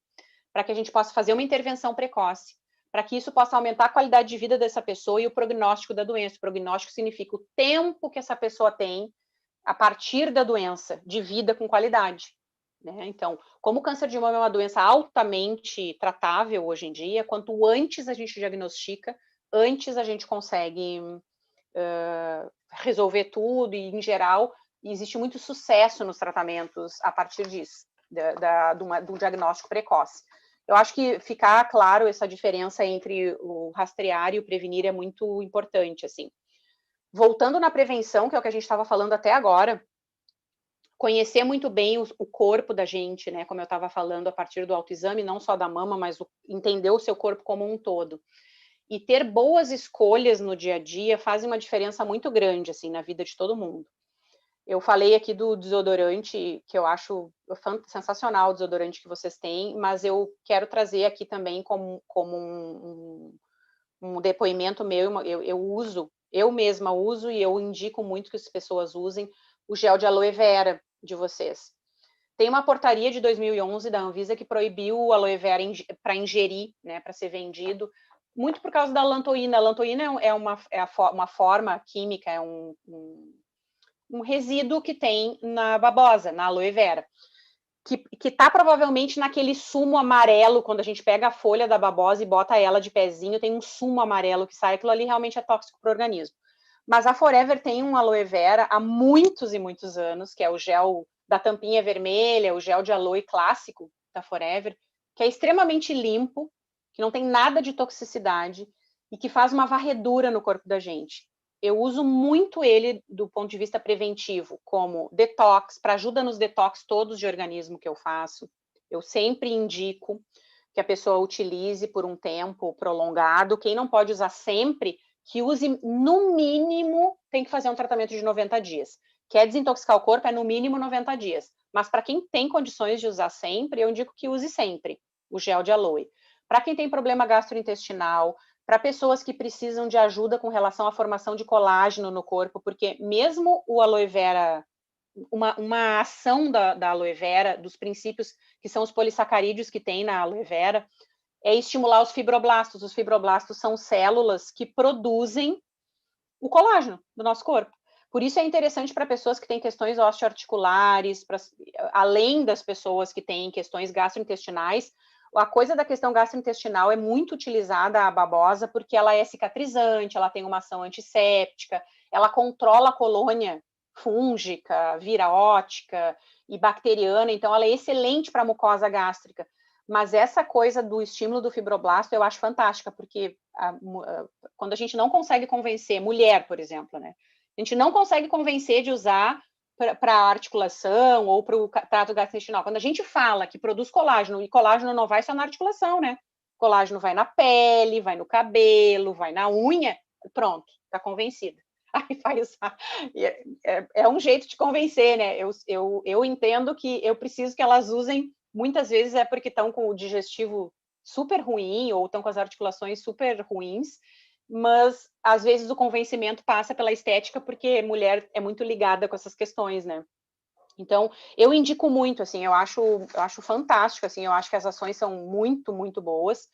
[SPEAKER 1] para que a gente possa fazer uma intervenção precoce, para que isso possa aumentar a qualidade de vida dessa pessoa e o prognóstico da doença. O prognóstico significa o tempo que essa pessoa tem a partir da doença, de vida com qualidade. Né? Então, como o câncer de mama é uma doença altamente tratável hoje em dia, quanto antes a gente diagnostica, antes a gente consegue resolver tudo, e, em geral, existe muito sucesso nos tratamentos a partir disso, do diagnóstico precoce. Eu acho que ficar claro essa diferença entre o rastrear e o prevenir é muito importante, assim. Voltando na prevenção, que é o que a gente estava falando até agora, conhecer muito bem o corpo da gente, né? Como eu estava falando, a partir do autoexame, não só da mama, mas entender o seu corpo como um todo. E ter boas escolhas no dia a dia faz uma diferença muito grande, assim, na vida de todo mundo. Eu falei aqui do desodorante, que eu acho sensacional o desodorante que vocês têm, mas eu quero trazer aqui também como um depoimento meu, eu mesma uso e eu indico muito que as pessoas usem o gel de aloe vera de vocês. Tem uma portaria de 2011 da Anvisa que proibiu o aloe vera para ingerir, né, para ser vendido, muito por causa da lantoína. A lantoína é uma forma química, é um resíduo que tem na babosa, na aloe vera, que está provavelmente naquele sumo amarelo, quando a gente pega a folha da babosa e bota ela de pezinho, tem um sumo amarelo que sai, aquilo ali realmente é tóxico para o organismo. Mas a Forever tem um aloe vera há muitos e muitos anos, que é o gel da tampinha vermelha, o gel de aloe clássico da Forever, que é extremamente limpo, que não tem nada de toxicidade e que faz uma varredura no corpo da gente. Eu uso muito ele do ponto de vista preventivo, como detox, para ajuda nos detox todos de organismo que eu faço. Eu sempre indico que a pessoa utilize por um tempo prolongado. Quem não pode usar sempre, que use no mínimo, tem que fazer um tratamento de 90 dias. Quer desintoxicar o corpo, é no mínimo 90 dias. Mas para quem tem condições de usar sempre, eu indico que use sempre o gel de aloe. Para quem tem problema gastrointestinal, para pessoas que precisam de ajuda com relação à formação de colágeno no corpo, porque mesmo o aloe vera, uma ação da aloe vera, dos princípios que são os polissacarídeos que tem na aloe vera, é estimular os fibroblastos. Os fibroblastos são células que produzem o colágeno do nosso corpo. Por isso é interessante para pessoas que têm questões osteoarticulares, além das pessoas que têm questões gastrointestinais. A coisa da questão gastrointestinal é muito utilizada a babosa porque ela é cicatrizante, ela tem uma ação antisséptica, ela controla a colônia fúngica, virótica e bacteriana, então ela é excelente para a mucosa gástrica. Mas essa coisa do estímulo do fibroblasto eu acho fantástica, porque quando a gente não consegue convencer, mulher, por exemplo, né? A gente não consegue convencer de usar para articulação ou para o trato gastrointestinal. Quando a gente fala que produz colágeno, e colágeno não vai só na articulação, né? Colágeno vai na pele, vai no cabelo, vai na unha, pronto, tá convencida. Aí vai usar. É um jeito de convencer, né? Eu entendo que eu preciso que elas usem, muitas vezes é porque estão com o digestivo super ruim ou estão com as articulações super ruins, mas às vezes o convencimento passa pela estética, porque mulher é muito ligada com essas questões, né? Então, eu indico muito, assim, eu acho fantástico, assim, eu acho que as ações são muito, muito boas.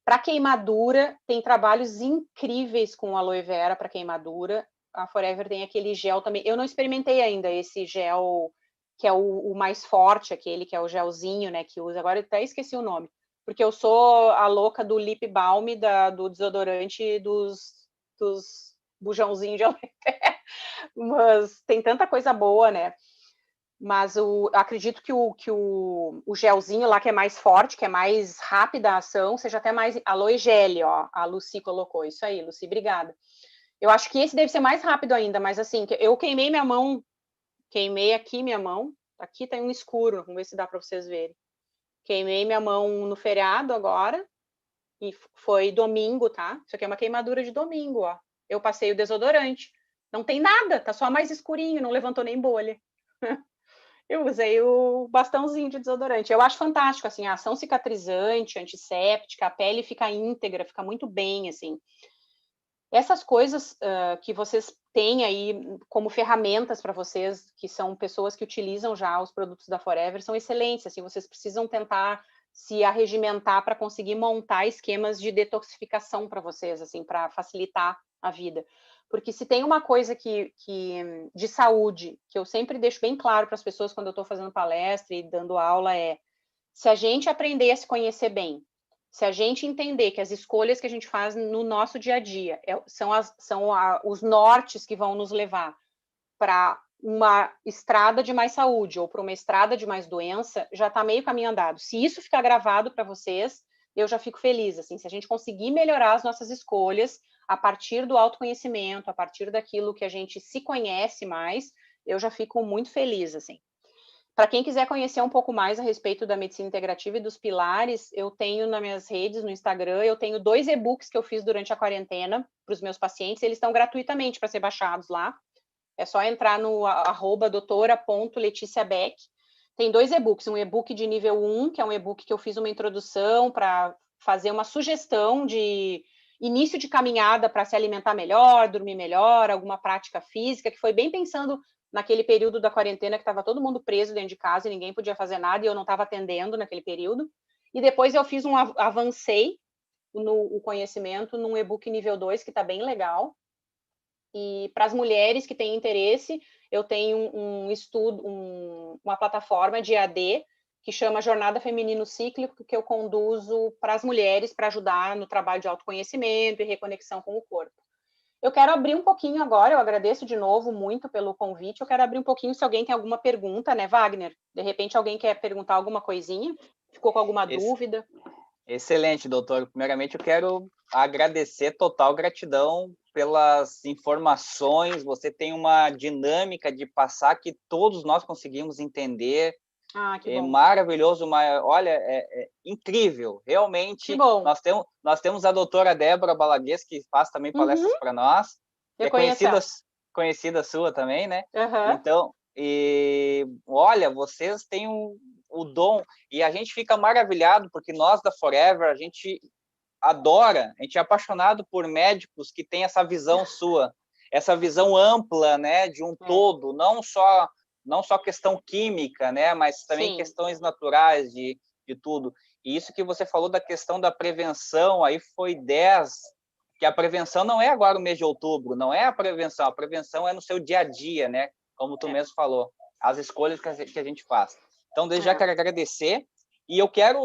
[SPEAKER 1] Para queimadura, tem trabalhos incríveis com aloe vera para queimadura. A Forever tem aquele gel também. Eu não experimentei ainda esse gel, que é o mais forte, aquele que é o gelzinho, né, que usa. Agora eu até esqueci o nome, porque eu sou a louca do lip balm, do desodorante dos bujãozinhos de aloe vera. Mas tem tanta coisa boa, né? Mas acredito que o gelzinho lá, que é mais forte, que é mais rápida a ação, seja até mais aloe gel, ó. A Lucy colocou. Isso aí, Lucy, obrigada. Eu acho que esse deve ser mais rápido ainda, mas assim, eu queimei minha mão, queimei aqui minha mão. Aqui tem um escuro, vamos ver se dá para vocês verem. Queimei minha mão no feriado agora, e foi domingo, tá? Isso aqui é uma queimadura de domingo, ó. Eu passei o desodorante. Não tem nada, tá só mais escurinho, não levantou nem bolha. Eu usei o bastãozinho de desodorante. Eu acho fantástico, assim, a ação cicatrizante, antisséptica, a pele fica íntegra, fica muito bem, assim. Essas coisas que vocês têm aí como ferramentas para vocês, que são pessoas que utilizam já os produtos da Forever, são excelentes, assim, vocês precisam tentar se arregimentar para conseguir montar esquemas de detoxificação para vocês, assim, para facilitar a vida. Porque se tem uma coisa de saúde, que eu sempre deixo bem claro para as pessoas quando eu estou fazendo palestra e dando aula, é se a gente aprender a se conhecer bem, se a gente entender que as escolhas que a gente faz no nosso dia a dia são os nortes que vão nos levar para uma estrada de mais saúde ou para uma estrada de mais doença, já está meio caminho andado. Se isso ficar gravado para vocês, eu já fico feliz. Assim, se a gente conseguir melhorar as nossas escolhas a partir do autoconhecimento, a partir daquilo que a gente se conhece mais, eu já fico muito feliz, assim. Para quem quiser conhecer um pouco mais a respeito da medicina integrativa e dos pilares, eu tenho nas minhas redes, no Instagram, eu tenho 2 e-books que eu fiz durante a quarentena para os meus pacientes, eles estão gratuitamente para ser baixados lá. É só entrar no @doutora.leticiabeck. Tem 2 e-books, um e-book de nível 1, que é um e-book que eu fiz uma introdução para fazer uma sugestão de início de caminhada para se alimentar melhor, dormir melhor, alguma prática física, que foi bem pensando naquele período da quarentena que estava todo mundo preso dentro de casa e ninguém podia fazer nada e eu não estava atendendo naquele período. E depois eu fiz avancei no conhecimento num e-book nível 2 que está bem legal. E para as mulheres que têm interesse, eu tenho um estudo, uma plataforma de AD que chama Jornada Feminino Cíclico, que eu conduzo para as mulheres para ajudar no trabalho de autoconhecimento e reconexão com o corpo. Eu quero abrir um pouquinho agora, eu agradeço de novo muito pelo convite, eu quero abrir um pouquinho se alguém tem alguma pergunta, né, Wagner? De repente alguém quer perguntar alguma coisinha? Ficou com alguma dúvida?
[SPEAKER 2] Excelente, doutor. Primeiramente, eu quero agradecer, total gratidão pelas informações. Você tem uma dinâmica de passar que todos nós conseguimos entender.
[SPEAKER 1] Ah, que
[SPEAKER 2] É
[SPEAKER 1] bom.
[SPEAKER 2] maravilhoso, olha, é incrível.
[SPEAKER 1] Que
[SPEAKER 2] Realmente,
[SPEAKER 1] bom.
[SPEAKER 2] nós temos a doutora Débora Balaguês, que faz também palestras para nós, que
[SPEAKER 1] Eu
[SPEAKER 2] é
[SPEAKER 1] conheço ela.
[SPEAKER 2] conhecida sua também, né?
[SPEAKER 1] Aham.
[SPEAKER 2] Então, olha, vocês têm o dom, e a gente fica maravilhado, porque nós da Forever, a gente adora, a gente é apaixonado por médicos que têm essa visão sua, essa visão ampla, né, de um todo, não só questão química, né, mas também
[SPEAKER 1] Sim.
[SPEAKER 2] questões naturais de tudo. E isso que você falou da questão da prevenção, aí foi 10, que a prevenção não é agora o mês de outubro, não é a prevenção é no seu dia a dia, né, como tu mesmo falou, as escolhas que a gente faz. Então, desde já quero agradecer. E eu quero.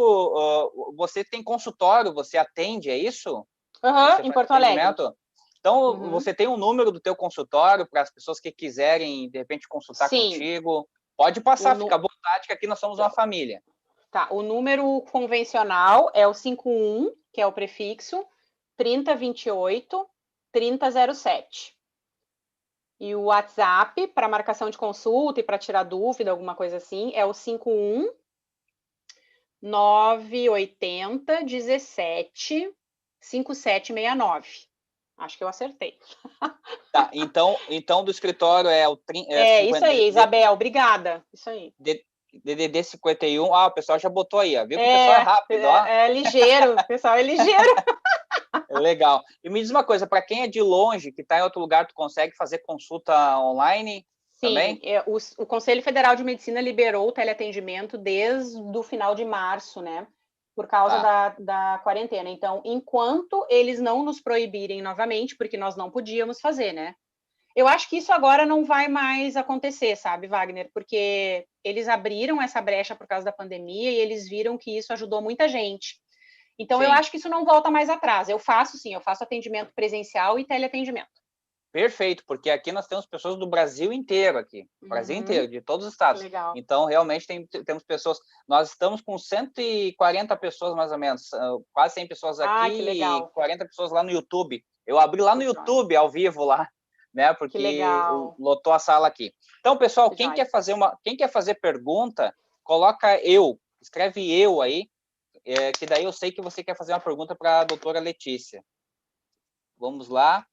[SPEAKER 2] Você tem consultório, você atende, é isso?
[SPEAKER 1] Aham,
[SPEAKER 2] Você
[SPEAKER 1] em
[SPEAKER 2] faz
[SPEAKER 1] Porto Alegre.
[SPEAKER 2] atendimento? Então,
[SPEAKER 1] Uhum.
[SPEAKER 2] você tem um número do teu consultório para as pessoas que quiserem, de repente, consultar
[SPEAKER 1] Sim.
[SPEAKER 2] contigo? Pode
[SPEAKER 1] O,
[SPEAKER 2] passar, fica
[SPEAKER 1] nu-
[SPEAKER 2] à vontade, que aqui nós somos uma família.
[SPEAKER 1] tá, o número convencional é o 51, que é o prefixo, 3028 3007. E o WhatsApp, para marcação de consulta e para tirar dúvida, alguma coisa assim, é o 51 980 17 5769. Acho que eu acertei.
[SPEAKER 2] Tá, então do escritório é o
[SPEAKER 1] É, isso aí, Isabel, obrigada. Isso aí.
[SPEAKER 2] DDD 51. Ah, o pessoal já botou aí, ó. Viu que o pessoal é
[SPEAKER 1] É,
[SPEAKER 2] rápido, ó.
[SPEAKER 1] é ligeiro, o pessoal é ligeiro.
[SPEAKER 2] Legal. E me diz uma coisa, para quem é de longe, que está em outro lugar, tu consegue fazer consulta online? também?
[SPEAKER 1] Sim, o Conselho Federal de Medicina liberou o teleatendimento desde o final de março, né? Por causa
[SPEAKER 2] Tá.
[SPEAKER 1] da quarentena. Então, enquanto eles não nos proibirem novamente, porque nós não podíamos fazer, né? Eu acho que isso agora não vai mais acontecer, sabe, Wagner? Porque eles abriram essa brecha por causa da pandemia e eles viram que isso ajudou muita gente. Então, eu
[SPEAKER 2] Sim.
[SPEAKER 1] acho que isso não volta mais atrás. Eu faço, sim, eu faço atendimento presencial e teleatendimento.
[SPEAKER 2] Perfeito, porque aqui nós temos pessoas do Brasil inteiro aqui, Brasil inteiro, de todos os estados.
[SPEAKER 1] Legal.
[SPEAKER 2] Então, realmente, temos pessoas... Nós estamos com 140 pessoas, mais ou menos, quase 100 pessoas aqui
[SPEAKER 1] Que legal.
[SPEAKER 2] e 40 pessoas lá no YouTube. Eu abri lá no YouTube, ao vivo, lá, né? Porque lotou a sala aqui. Então, pessoal, quem quer fazer pergunta, coloca eu, escreve eu aí, que daí eu sei que você quer fazer uma pergunta para a doutora Letícia. Vamos lá.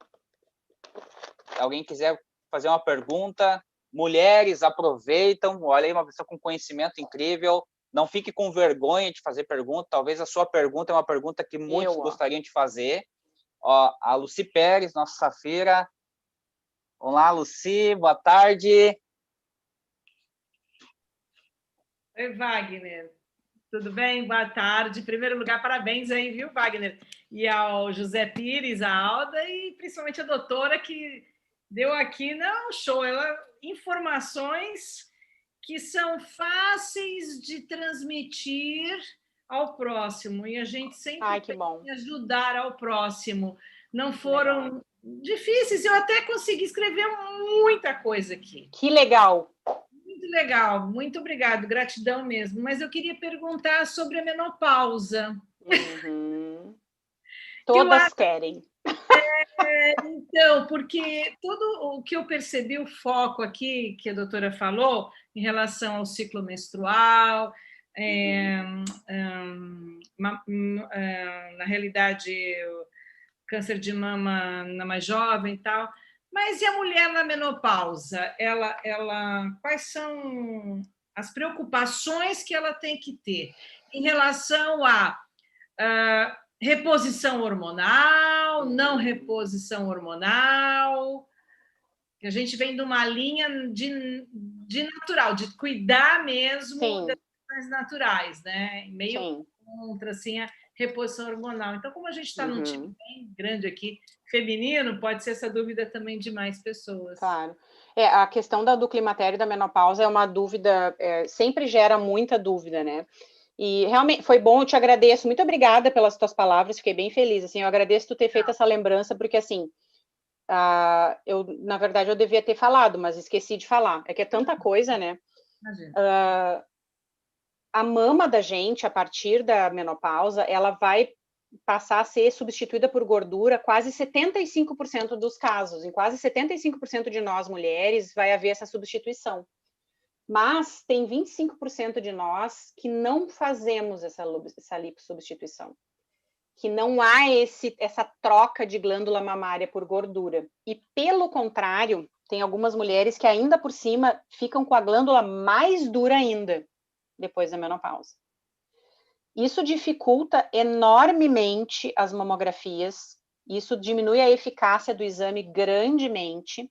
[SPEAKER 2] Se alguém quiser fazer uma pergunta, mulheres aproveitam, olha aí, uma pessoa com conhecimento incrível, não fique com vergonha de fazer pergunta, talvez a sua pergunta é uma pergunta que muitos gostariam de fazer. Ó, a Lucy Pérez, nossa safira. Olá, Lucy, boa tarde.
[SPEAKER 3] Oi, Wagner. Tudo bem? Boa tarde. Em primeiro lugar, parabéns aí, viu, Wagner? E ao José Pires, a Alda e principalmente a doutora que deu aqui, não, show, informações que são fáceis de transmitir ao próximo. E a gente sempre tem que ajudar ao próximo. Não foram difíceis, eu até consegui escrever muita coisa aqui.
[SPEAKER 1] Que legal!
[SPEAKER 3] Muito legal, muito obrigado, gratidão mesmo. Mas eu queria perguntar sobre a menopausa.
[SPEAKER 1] Todas querem.
[SPEAKER 3] Então, porque tudo o que eu percebi, o foco aqui que a doutora falou, em relação ao ciclo menstrual, na realidade, câncer de mama na mais jovem e tal. Mas e a mulher na menopausa? Quais são as preocupações que ela tem que ter em relação a reposição hormonal, não reposição hormonal? A gente vem de uma linha de natural, de cuidar mesmo das questões naturais, né? Meio contra assim, a reposição hormonal. Então, como a gente está num time bem grande aqui, feminino, pode ser essa dúvida também de mais pessoas.
[SPEAKER 1] Claro. A questão do climatério e da menopausa é uma dúvida, sempre gera muita dúvida, né? E realmente foi bom, eu te agradeço, muito obrigada pelas tuas palavras, fiquei bem feliz, assim, eu agradeço tu ter feito essa lembrança, porque assim, na verdade eu devia ter falado, mas esqueci de falar, é que é tanta coisa, né? A mama da gente, a partir da menopausa, ela vai passar a ser substituída por gordura quase 75% dos casos, em quase 75% de nós mulheres vai haver essa substituição. Mas tem 25% de nós que não fazemos essa lipossubstituição, que não há essa troca de glândula mamária por gordura. E, pelo contrário, tem algumas mulheres que ainda por cima ficam com a glândula mais dura ainda, depois da menopausa. Isso dificulta enormemente as mamografias, isso diminui a eficácia do exame grandemente,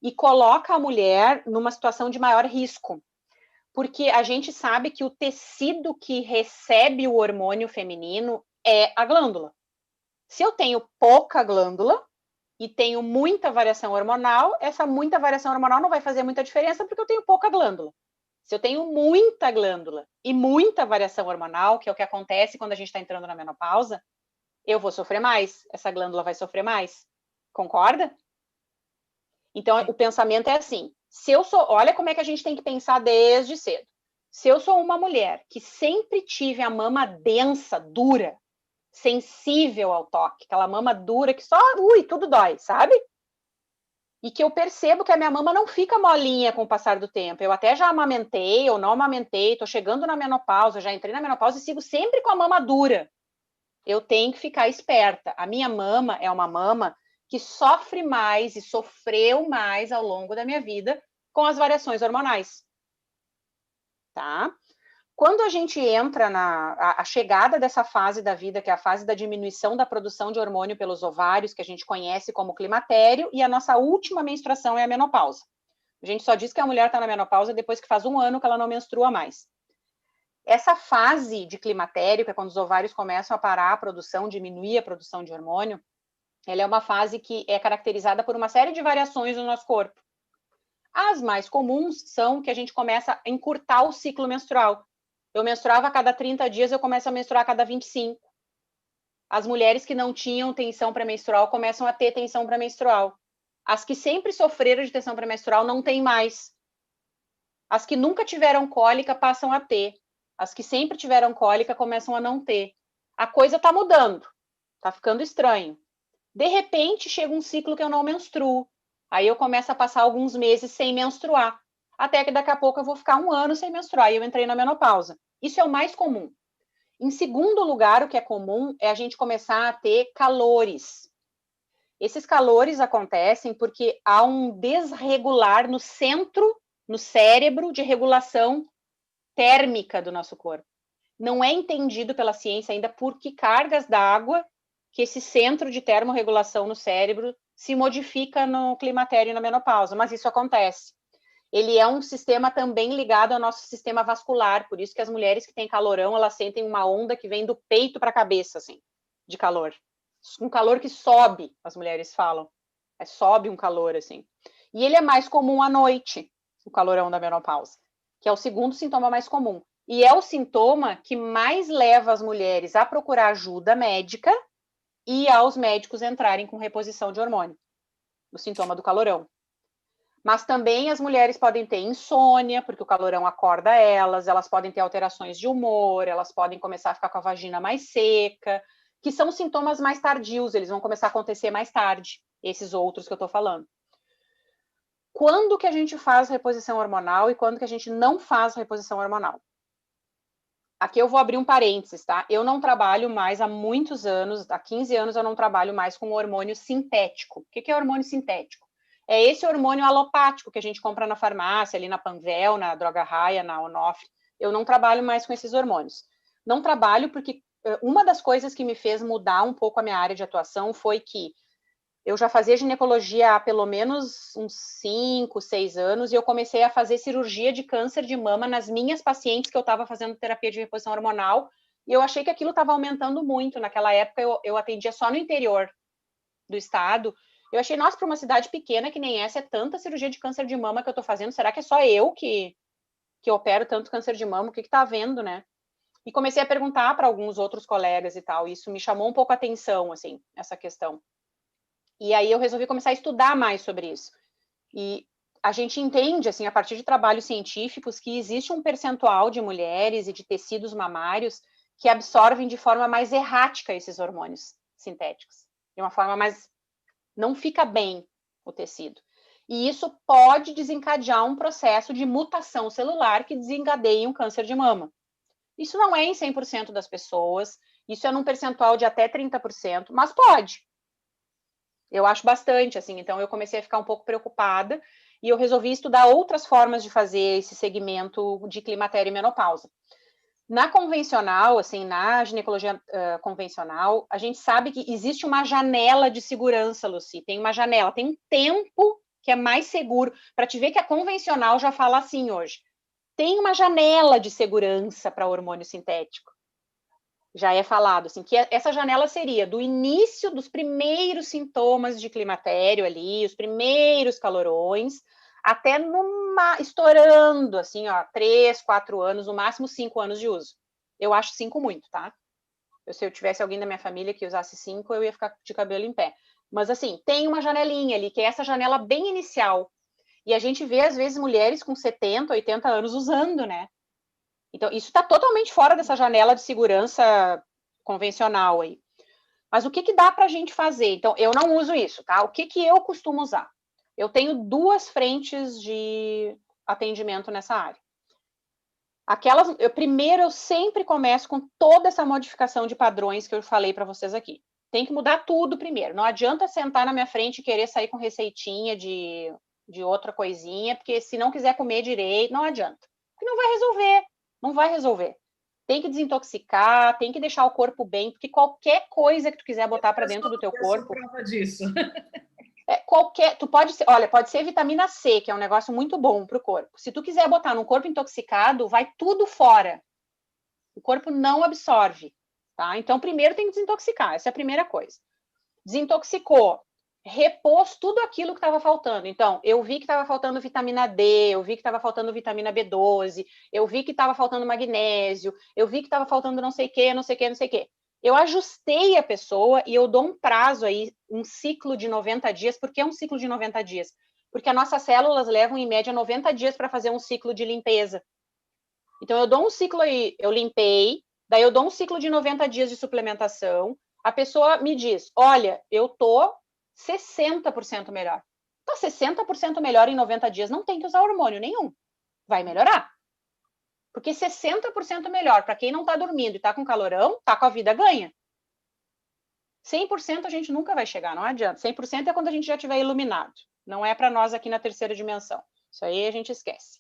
[SPEAKER 1] e coloca a mulher numa situação de maior risco, porque a gente sabe que o tecido que recebe o hormônio feminino é a glândula. Se eu tenho pouca glândula e tenho muita variação hormonal, essa muita variação hormonal não vai fazer muita diferença porque eu tenho pouca glândula. Se eu tenho muita glândula e muita variação hormonal, que é o que acontece quando a gente está entrando na menopausa, eu vou sofrer mais, essa glândula vai sofrer mais. Concorda? Então, o pensamento é assim, olha como é que a gente tem que pensar desde cedo. Se eu sou uma mulher que sempre tive a mama densa, dura, sensível ao toque, aquela mama dura que só, tudo dói, sabe? E que eu percebo que a minha mama não fica molinha com o passar do tempo. Eu até já amamentei ou não amamentei, tô chegando na menopausa, já entrei na menopausa e sigo sempre com a mama dura. Eu tenho que ficar esperta. A minha mama é uma mama que sofre mais e sofreu mais ao longo da minha vida com as variações hormonais. Tá? Quando a gente entra a chegada dessa fase da vida, que é a fase da diminuição da produção de hormônio pelos ovários, que a gente conhece como climatério, e a nossa última menstruação é a menopausa. A gente só diz que a mulher está na menopausa depois que faz 1 ano que ela não menstrua mais. Essa fase de climatério, que é quando os ovários começam a parar a produção, diminuir a produção de hormônio, ela é uma fase que é caracterizada por uma série de variações no nosso corpo. As mais comuns são que a gente começa a encurtar o ciclo menstrual. Eu menstruava a cada 30 dias, eu começo a menstruar a cada 25. As mulheres que não tinham tensão pré-menstrual começam a ter tensão pré-menstrual. As que sempre sofreram de tensão pré-menstrual não têm mais. As que nunca tiveram cólica passam a ter. As que sempre tiveram cólica começam a não ter. A coisa está mudando, está ficando estranho. De repente, chega um ciclo que eu não menstruo. Aí eu começo a passar alguns meses sem menstruar. Até que daqui a pouco eu vou ficar 1 ano sem menstruar e eu entrei na menopausa. Isso é o mais comum. Em segundo lugar, o que é comum é a gente começar a ter calores. Esses calores acontecem porque há um desregular no centro, no cérebro, de regulação térmica do nosso corpo. Não é entendido pela ciência ainda por que cargas d'água que esse centro de termorregulação no cérebro se modifica no climatério e na menopausa, mas isso acontece. Ele é um sistema também ligado ao nosso sistema vascular, por isso que as mulheres que têm calorão, elas sentem uma onda que vem do peito para a cabeça, assim, de calor. Um calor que sobe, as mulheres falam. Sobe um calor, assim. E ele é mais comum à noite, o calorão da menopausa, que é o segundo sintoma mais comum. E é o sintoma que mais leva as mulheres a procurar ajuda médica e aos médicos entrarem com reposição de hormônio, o sintoma do calorão. Mas também as mulheres podem ter insônia, porque o calorão acorda elas podem ter alterações de humor, elas podem começar a ficar com a vagina mais seca, que são sintomas mais tardios, eles vão começar a acontecer mais tarde, esses outros que eu estou falando. Quando que a gente faz reposição hormonal e quando que a gente não faz reposição hormonal? Aqui eu vou abrir um parênteses, tá? Eu não trabalho mais há muitos anos, há 15 anos eu não trabalho mais com hormônio sintético. O que é hormônio sintético? É esse hormônio alopático que a gente compra na farmácia, ali na Panvel, na Droga Raia, na Onofre. Eu não trabalho mais com esses hormônios. Não trabalho porque uma das coisas que me fez mudar um pouco a minha área de atuação foi que eu já fazia ginecologia há pelo menos uns 5, 6 anos e eu comecei a fazer cirurgia de câncer de mama nas minhas pacientes que eu estava fazendo terapia de reposição hormonal e eu achei que aquilo estava aumentando muito. Naquela época eu atendia só no interior do estado. Eu achei, nossa, para uma cidade pequena que nem essa, é tanta cirurgia de câncer de mama que eu estou fazendo, será que é só eu que opero tanto câncer de mama? O que está havendo, né? E comecei a perguntar para alguns outros colegas e tal, isso me chamou um pouco a atenção, assim, essa questão. E aí eu resolvi começar a estudar mais sobre isso. E a gente entende, assim, a partir de trabalhos científicos, que existe um percentual de mulheres e de tecidos mamários que absorvem de forma mais errática esses hormônios sintéticos. De uma forma mais... não fica bem o tecido. E isso pode desencadear um processo de mutação celular que desencadeia um câncer de mama. Isso não é em 100% das pessoas, isso é num percentual de até 30%, mas pode. Eu acho bastante, assim, então eu comecei a ficar um pouco preocupada e eu resolvi estudar outras formas de fazer esse segmento de climatério e menopausa. Na convencional, assim, na ginecologia convencional, a gente sabe que existe uma janela de segurança, Lucy, tem uma janela, tem um tempo que é mais seguro, para te ver que a convencional já fala assim hoje. Tem uma janela de segurança para hormônio sintético. Já é falado, assim, que essa janela seria do início dos primeiros sintomas de climatério ali, os primeiros calorões, até estourando, assim, ó, 3, 4 anos, no máximo 5 anos de uso. Eu acho 5 muito, tá? Se eu tivesse alguém da minha família que usasse 5, eu ia ficar de cabelo em pé. Mas, assim, tem uma janelinha ali, que é essa janela bem inicial. E a gente vê, às vezes, mulheres com 70, 80 anos usando, né? Então, isso está totalmente fora dessa janela de segurança convencional aí. Mas o que dá para a gente fazer? Então, eu não uso isso, tá? O que eu costumo usar? Eu tenho 2 frentes de atendimento nessa área. Primeiro, eu sempre começo com toda essa modificação de padrões que eu falei para vocês aqui. Tem que mudar tudo primeiro. Não adianta sentar na minha frente e querer sair com receitinha de outra coisinha, porque se não quiser comer direito, não adianta. Porque não vai resolver. Não vai resolver. Tem que desintoxicar, tem que deixar o corpo bem, porque qualquer coisa que tu quiser botar para dentro do teu corpo...
[SPEAKER 3] Eu sou prova disso.
[SPEAKER 1] Tu pode ser, olha, pode ser vitamina C, que é um negócio muito bom para o corpo. Se tu quiser botar num corpo intoxicado, vai tudo fora. O corpo não absorve, tá? Então, primeiro tem que desintoxicar, essa é a primeira coisa. Desintoxicou, repôs tudo aquilo que estava faltando. Então, eu vi que estava faltando vitamina D, eu vi que estava faltando vitamina B12, eu vi que estava faltando magnésio, eu vi que estava faltando não sei o que, não sei o que, não sei o que. Eu ajustei a pessoa e eu dou um prazo aí, um ciclo de 90 dias. Por que um ciclo de 90 dias? Porque as nossas células levam, em média, 90 dias para fazer um ciclo de limpeza. Então, eu dou um ciclo aí, eu limpei, daí eu dou um ciclo de 90 dias de suplementação, a pessoa me diz, olha, eu tô 60% melhor. Tá 60% melhor em 90 dias, não tem que usar hormônio nenhum. Vai melhorar. Porque 60% melhor, para quem não está dormindo e está com calorão, está com a vida ganha. 100% a gente nunca vai chegar, não adianta. 100% é quando a gente já estiver iluminado. Não é para nós aqui na terceira dimensão. Isso aí a gente esquece.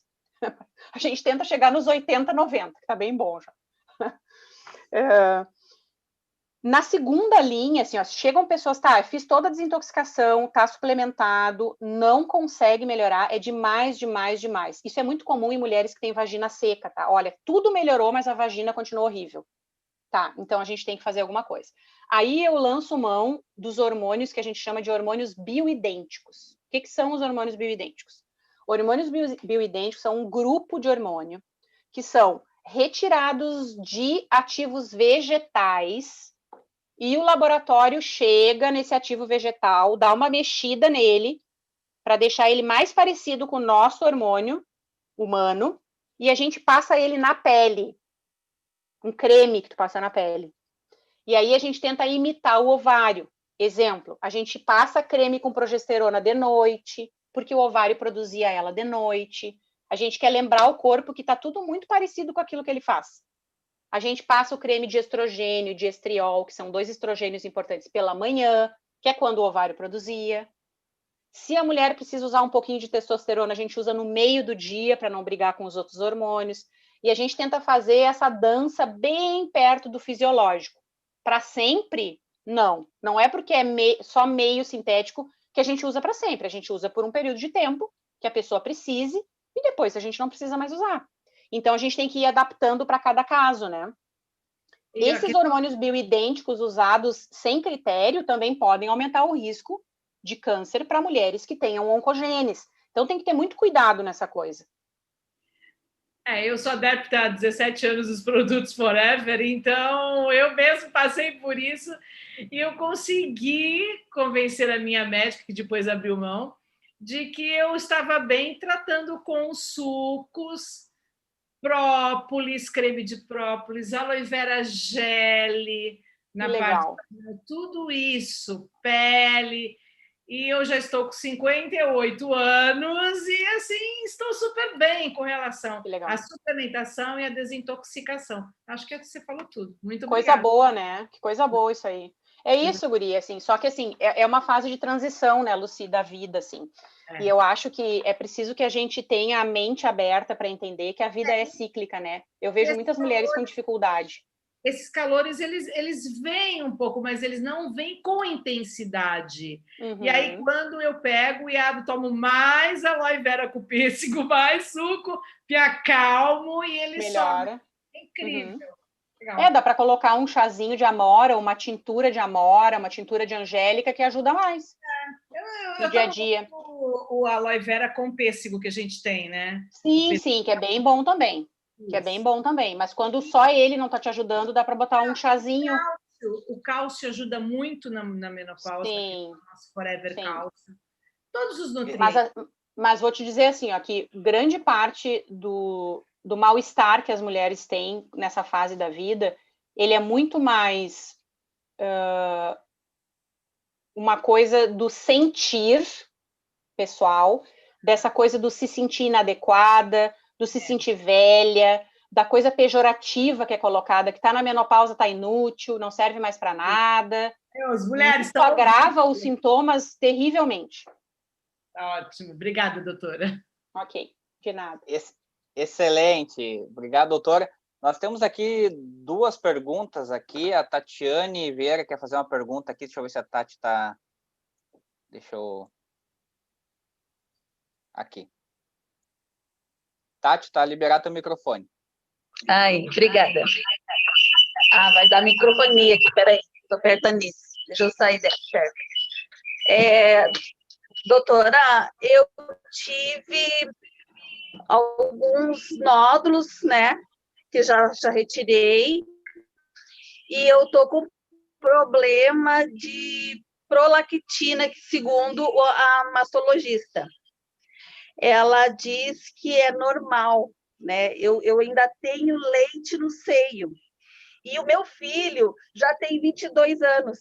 [SPEAKER 1] A gente tenta chegar nos 80, 90, que está bem bom já. Na segunda linha, assim, ó, chegam pessoas, tá, eu fiz toda a desintoxicação, tá suplementado, não consegue melhorar, é demais, demais, demais. Isso é muito comum em mulheres que têm vagina seca, tá? Olha, tudo melhorou, mas a vagina continua horrível. Tá, então a gente tem que fazer alguma coisa. Aí eu lanço mão dos hormônios que a gente chama de hormônios bioidênticos. O que são os hormônios bioidênticos? Hormônios bioidênticos são um grupo de hormônio que são retirados de ativos vegetais e o laboratório chega nesse ativo vegetal, dá uma mexida nele para deixar ele mais parecido com o nosso hormônio humano e a gente passa ele na pele. Um creme que tu passa na pele. E aí a gente tenta imitar o ovário. Exemplo, a gente passa creme com progesterona de noite, porque o ovário produzia ela de noite. A gente quer lembrar o corpo que está tudo muito parecido com aquilo que ele faz. A gente passa o creme de estrogênio e de estriol, que são 2 estrogênios importantes, pela manhã, que é quando o ovário produzia. Se a mulher precisa usar um pouquinho de testosterona, a gente usa no meio do dia para não brigar com os outros hormônios. E a gente tenta fazer essa dança bem perto do fisiológico. Para sempre, não. Não é porque é só meio sintético que a gente usa para sempre. A gente usa por um período de tempo que a pessoa precise e depois a gente não precisa mais usar. Então, a gente tem que ir adaptando para cada caso, né? E esses hormônios bioidênticos usados sem critério também podem aumentar o risco de câncer para mulheres que tenham oncogenes. Então, tem que ter muito cuidado nessa coisa.
[SPEAKER 3] Eu sou adepta há 17 anos dos produtos Forever, então eu mesmo passei por isso e eu consegui convencer a minha médica, que depois abriu mão, de que eu estava bem tratando com sucos, própolis, creme de própolis, aloe vera gel, na parte, tudo isso, pele. E eu já estou com 58 anos e, assim, estou super bem com relação à suplementação e à desintoxicação. Acho que você falou tudo. Muito obrigada.
[SPEAKER 1] Coisa boa, né? Que coisa boa isso aí. É isso, guria, assim, só que, assim, é uma fase de transição, né, Lucy, da vida, assim. E eu acho que é preciso que a gente tenha a mente aberta para entender que a vida é cíclica, né? Eu vejo muitas mulheres com dificuldade.
[SPEAKER 3] Esses calores, eles vêm um pouco, mas eles não vêm com intensidade. E aí, quando eu pego e tomo mais aloe vera com pêssego, mais suco, me acalmo e ele
[SPEAKER 1] melhora.
[SPEAKER 3] Sobe. É incrível.
[SPEAKER 1] Dá para colocar um chazinho de amora, uma tintura de amora, uma tintura de angélica, que ajuda mais no dia a dia.
[SPEAKER 3] O aloe vera com pêssego que a gente tem, né?
[SPEAKER 1] Sim, que é bem bom também. Que é bem bom também, mas quando só ele não está te ajudando, dá para botar um chazinho.
[SPEAKER 3] O cálcio ajuda muito na menopausa.
[SPEAKER 1] Sim.
[SPEAKER 3] Nosso Forever Cálcio. Todos os nutrientes.
[SPEAKER 1] Mas vou te dizer assim, ó, que grande parte do mal-estar que as mulheres têm nessa fase da vida, ele é muito mais uma coisa do sentir pessoal, dessa coisa do se sentir inadequada, do se sentir velha, da coisa pejorativa que é colocada, que está na menopausa, está inútil, não serve mais para nada.
[SPEAKER 3] As mulheres
[SPEAKER 1] isso agrava os sintomas terrivelmente.
[SPEAKER 3] Ótimo. Obrigada, doutora.
[SPEAKER 1] Ok, de nada.
[SPEAKER 2] Excelente. Obrigado, doutora. Nós temos aqui 2 perguntas aqui. A Tatiane Vieira quer fazer uma pergunta aqui. Deixa eu ver se a Tati está Deixa eu... Aqui. Tati, tá liberado teu microfone.
[SPEAKER 4] Ai, obrigada. Ah, vai dar microfonia aqui, peraí, estou apertando nisso. Deixa eu sair dessa. Doutora, eu tive alguns nódulos, né, que já retirei, e eu tô com problema de prolactina, segundo a mastologista. Ela diz que é normal, né? Eu ainda tenho leite no seio. E o meu filho já tem 22 anos.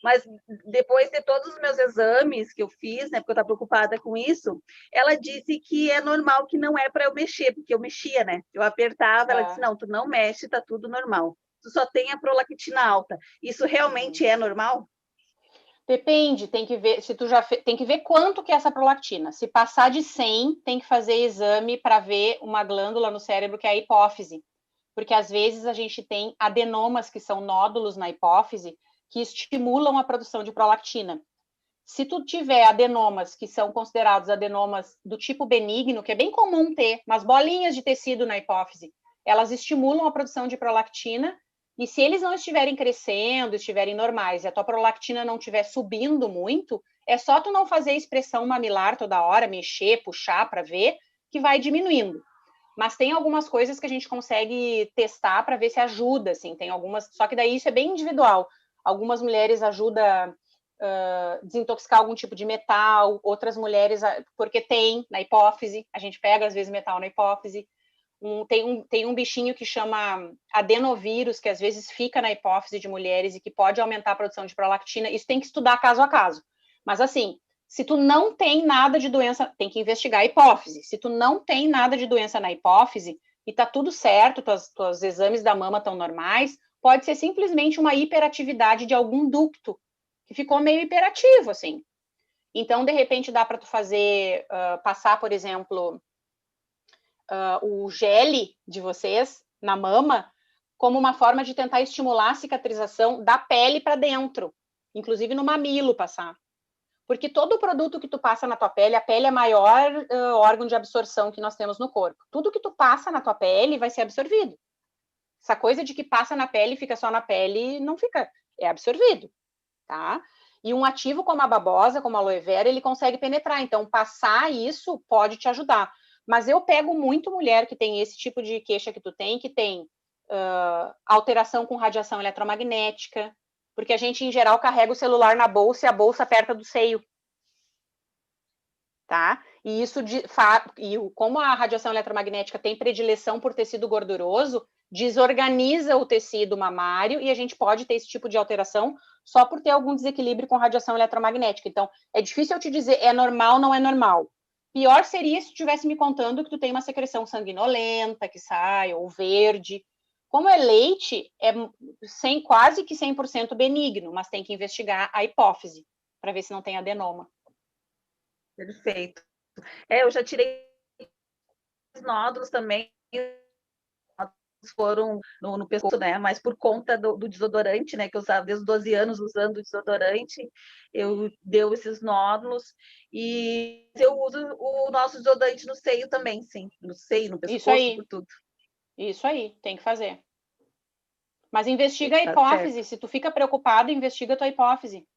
[SPEAKER 4] Mas depois de todos os meus exames que eu fiz, né, porque eu estava preocupada com isso, ela disse que é normal, que não é para eu mexer, porque eu mexia, né? Eu apertava, ela disse, não, tu não mexe, tá tudo normal. Tu só tem a prolactina alta. Isso realmente é normal?
[SPEAKER 1] Depende, tem que ver, se tu já tem que ver quanto que é essa prolactina. Se passar de 100, tem que fazer exame para ver uma glândula no cérebro que é a hipófise. Porque às vezes a gente tem adenomas, que são nódulos na hipófise, que estimulam a produção de prolactina. Se tu tiver adenomas que são considerados adenomas do tipo benigno, que é bem comum ter, umas bolinhas de tecido na hipófise, elas estimulam a produção de prolactina, e se eles não estiverem crescendo, estiverem normais, e a tua prolactina não estiver subindo muito, é só tu não fazer expressão mamilar toda hora, mexer, puxar para ver, que vai diminuindo. Mas tem algumas coisas que a gente consegue testar para ver se ajuda, assim, tem algumas, só que daí isso é bem individual. Algumas mulheres ajuda desintoxicar algum tipo de metal, outras mulheres, porque tem na hipófise, a gente pega às vezes metal na hipófise, tem um bichinho que chama adenovírus, que às vezes fica na hipófise de mulheres e que pode aumentar a produção de prolactina, isso tem que estudar caso a caso, mas assim, se tu não tem nada de doença, tem que investigar a hipófise, se tu não tem nada de doença na hipófise e tá tudo certo, tuos exames da mama estão normais, pode ser simplesmente uma hiperatividade de algum ducto, que ficou meio hiperativo, assim. Então, de repente, dá para tu fazer, passar, por exemplo, o gele de vocês na mama, como uma forma de tentar estimular a cicatrização da pele para dentro, inclusive no mamilo passar. Porque todo produto que tu passa na tua pele, a pele é o maior órgão de absorção que nós temos no corpo. Tudo que tu passa na tua pele vai ser absorvido. Essa coisa de que passa na pele e fica só na pele, não fica, é absorvido. Tá? E um ativo como a babosa, como a aloe vera, ele consegue penetrar. Então, passar isso pode te ajudar. Mas eu pego muito mulher que tem esse tipo de queixa que tu tem, que tem alteração com radiação eletromagnética, porque a gente, em geral, carrega o celular na bolsa e a bolsa perto do seio. Tá? E isso, como a radiação eletromagnética tem predileção por tecido gorduroso, desorganiza o tecido mamário e a gente pode ter esse tipo de alteração só por ter algum desequilíbrio com radiação eletromagnética. Então, é difícil eu te dizer é normal, não é normal. Pior seria se tu estivesse me contando que tu tem uma secreção sanguinolenta que sai, ou verde. Como é leite, é quase que 100% benigno, mas tem que investigar a hipófise para ver se não tem adenoma.
[SPEAKER 4] Perfeito. Eu já tirei os nódulos também, foram no pescoço, né? Mas por conta do desodorante, né? Que eu usava desde os 12 anos usando desodorante, eu deu esses nódulos e eu uso o nosso desodorante no seio também, sim. No seio, no pescoço,
[SPEAKER 1] isso aí,
[SPEAKER 4] por tudo.
[SPEAKER 1] Isso aí, tem que fazer. Mas investiga a hipófise. Certo. Se tu fica preocupado, investiga a tua hipófise.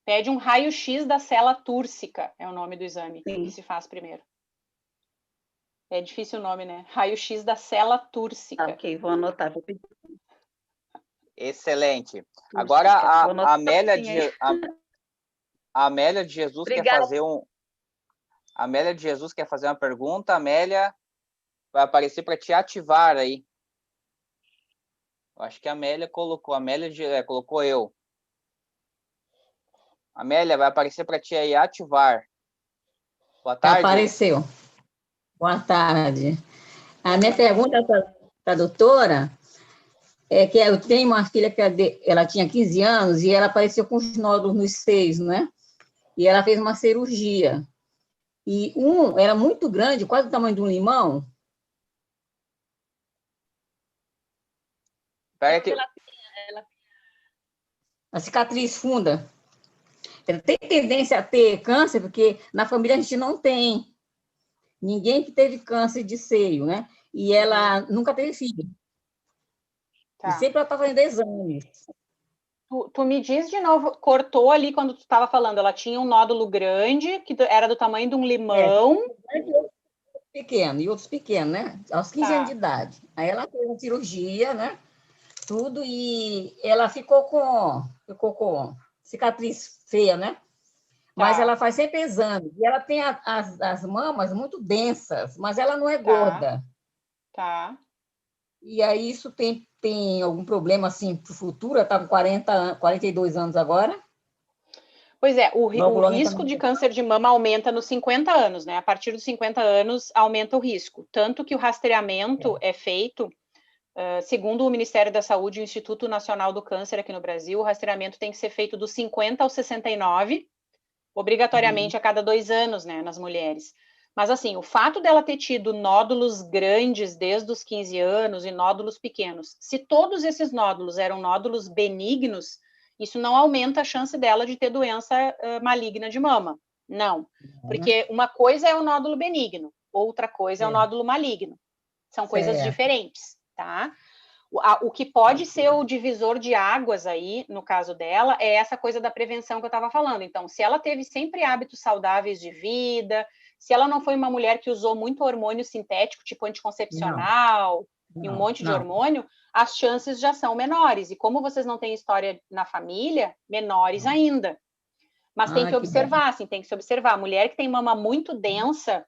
[SPEAKER 1] Pede um raio-x da célula túrcica, é o nome do exame que se faz primeiro. É difícil o nome, né? Raio-x da célula túrcica.
[SPEAKER 4] Ok, vou anotar.
[SPEAKER 2] Excelente. Agora a Amélia de Jesus Obrigada. Quer fazer a Amélia de Jesus quer fazer uma pergunta. A Amélia vai aparecer para te ativar aí. Eu acho que a Amélia colocou. A Amélia colocou eu. Amélia, vai aparecer para ti aí ativar. Boa tarde.
[SPEAKER 5] Apareceu. Boa tarde. A minha pergunta para a doutora é que eu tenho uma filha que ela tinha 15 anos e ela apareceu com os nódulos nos seios, né? E ela fez uma cirurgia. E era muito grande, quase o tamanho de um limão.
[SPEAKER 2] Pera que...
[SPEAKER 5] A cicatriz funda. tem tendência a ter câncer, porque na família a gente não tem ninguém que teve câncer de seio, né? E ela nunca teve filho.
[SPEAKER 1] Tá.
[SPEAKER 5] E sempre ela está fazendo exames.
[SPEAKER 1] Tu me diz de novo, cortou ali quando tu estava falando, ela tinha um nódulo grande, que era do tamanho de um limão.
[SPEAKER 5] E outros pequenos, né? Aos 15 anos de idade. Aí ela fez uma cirurgia, né? Tudo, e ela ficou com cicatriz feia, né? Mas ela faz sempre exame. E ela tem as mamas muito densas, mas ela não é gorda.
[SPEAKER 1] Tá.
[SPEAKER 5] E aí isso tem algum problema, assim, para o futuro? Ela está com 42 anos agora.
[SPEAKER 1] Pois é, o risco de câncer de mama aumenta nos 50 anos, né? A partir dos 50 anos aumenta o risco. Tanto que o rastreamento é feito, segundo o Ministério da Saúde e o Instituto Nacional do Câncer aqui no Brasil, o rastreamento tem que ser feito dos 50 aos 69, obrigatoriamente a cada 2 anos, né, nas mulheres. Mas, assim, o fato dela ter tido nódulos grandes desde os 15 anos e nódulos pequenos, se todos esses nódulos eram nódulos benignos, isso não aumenta a chance dela de ter doença maligna de mama. Não. Porque uma coisa é o nódulo benigno, outra coisa é o nódulo maligno. São coisas diferentes, tá? O que pode ser o divisor de águas aí, no caso dela, é essa coisa da prevenção que eu estava falando. Então, se ela teve sempre hábitos saudáveis de vida, se ela não foi uma mulher que usou muito hormônio sintético, tipo anticoncepcional, e um monte de hormônio, as chances já são menores. E como vocês não têm história na família, menores ainda. Mas tem que observar, assim, tem que se observar. A mulher que tem mama muito densa,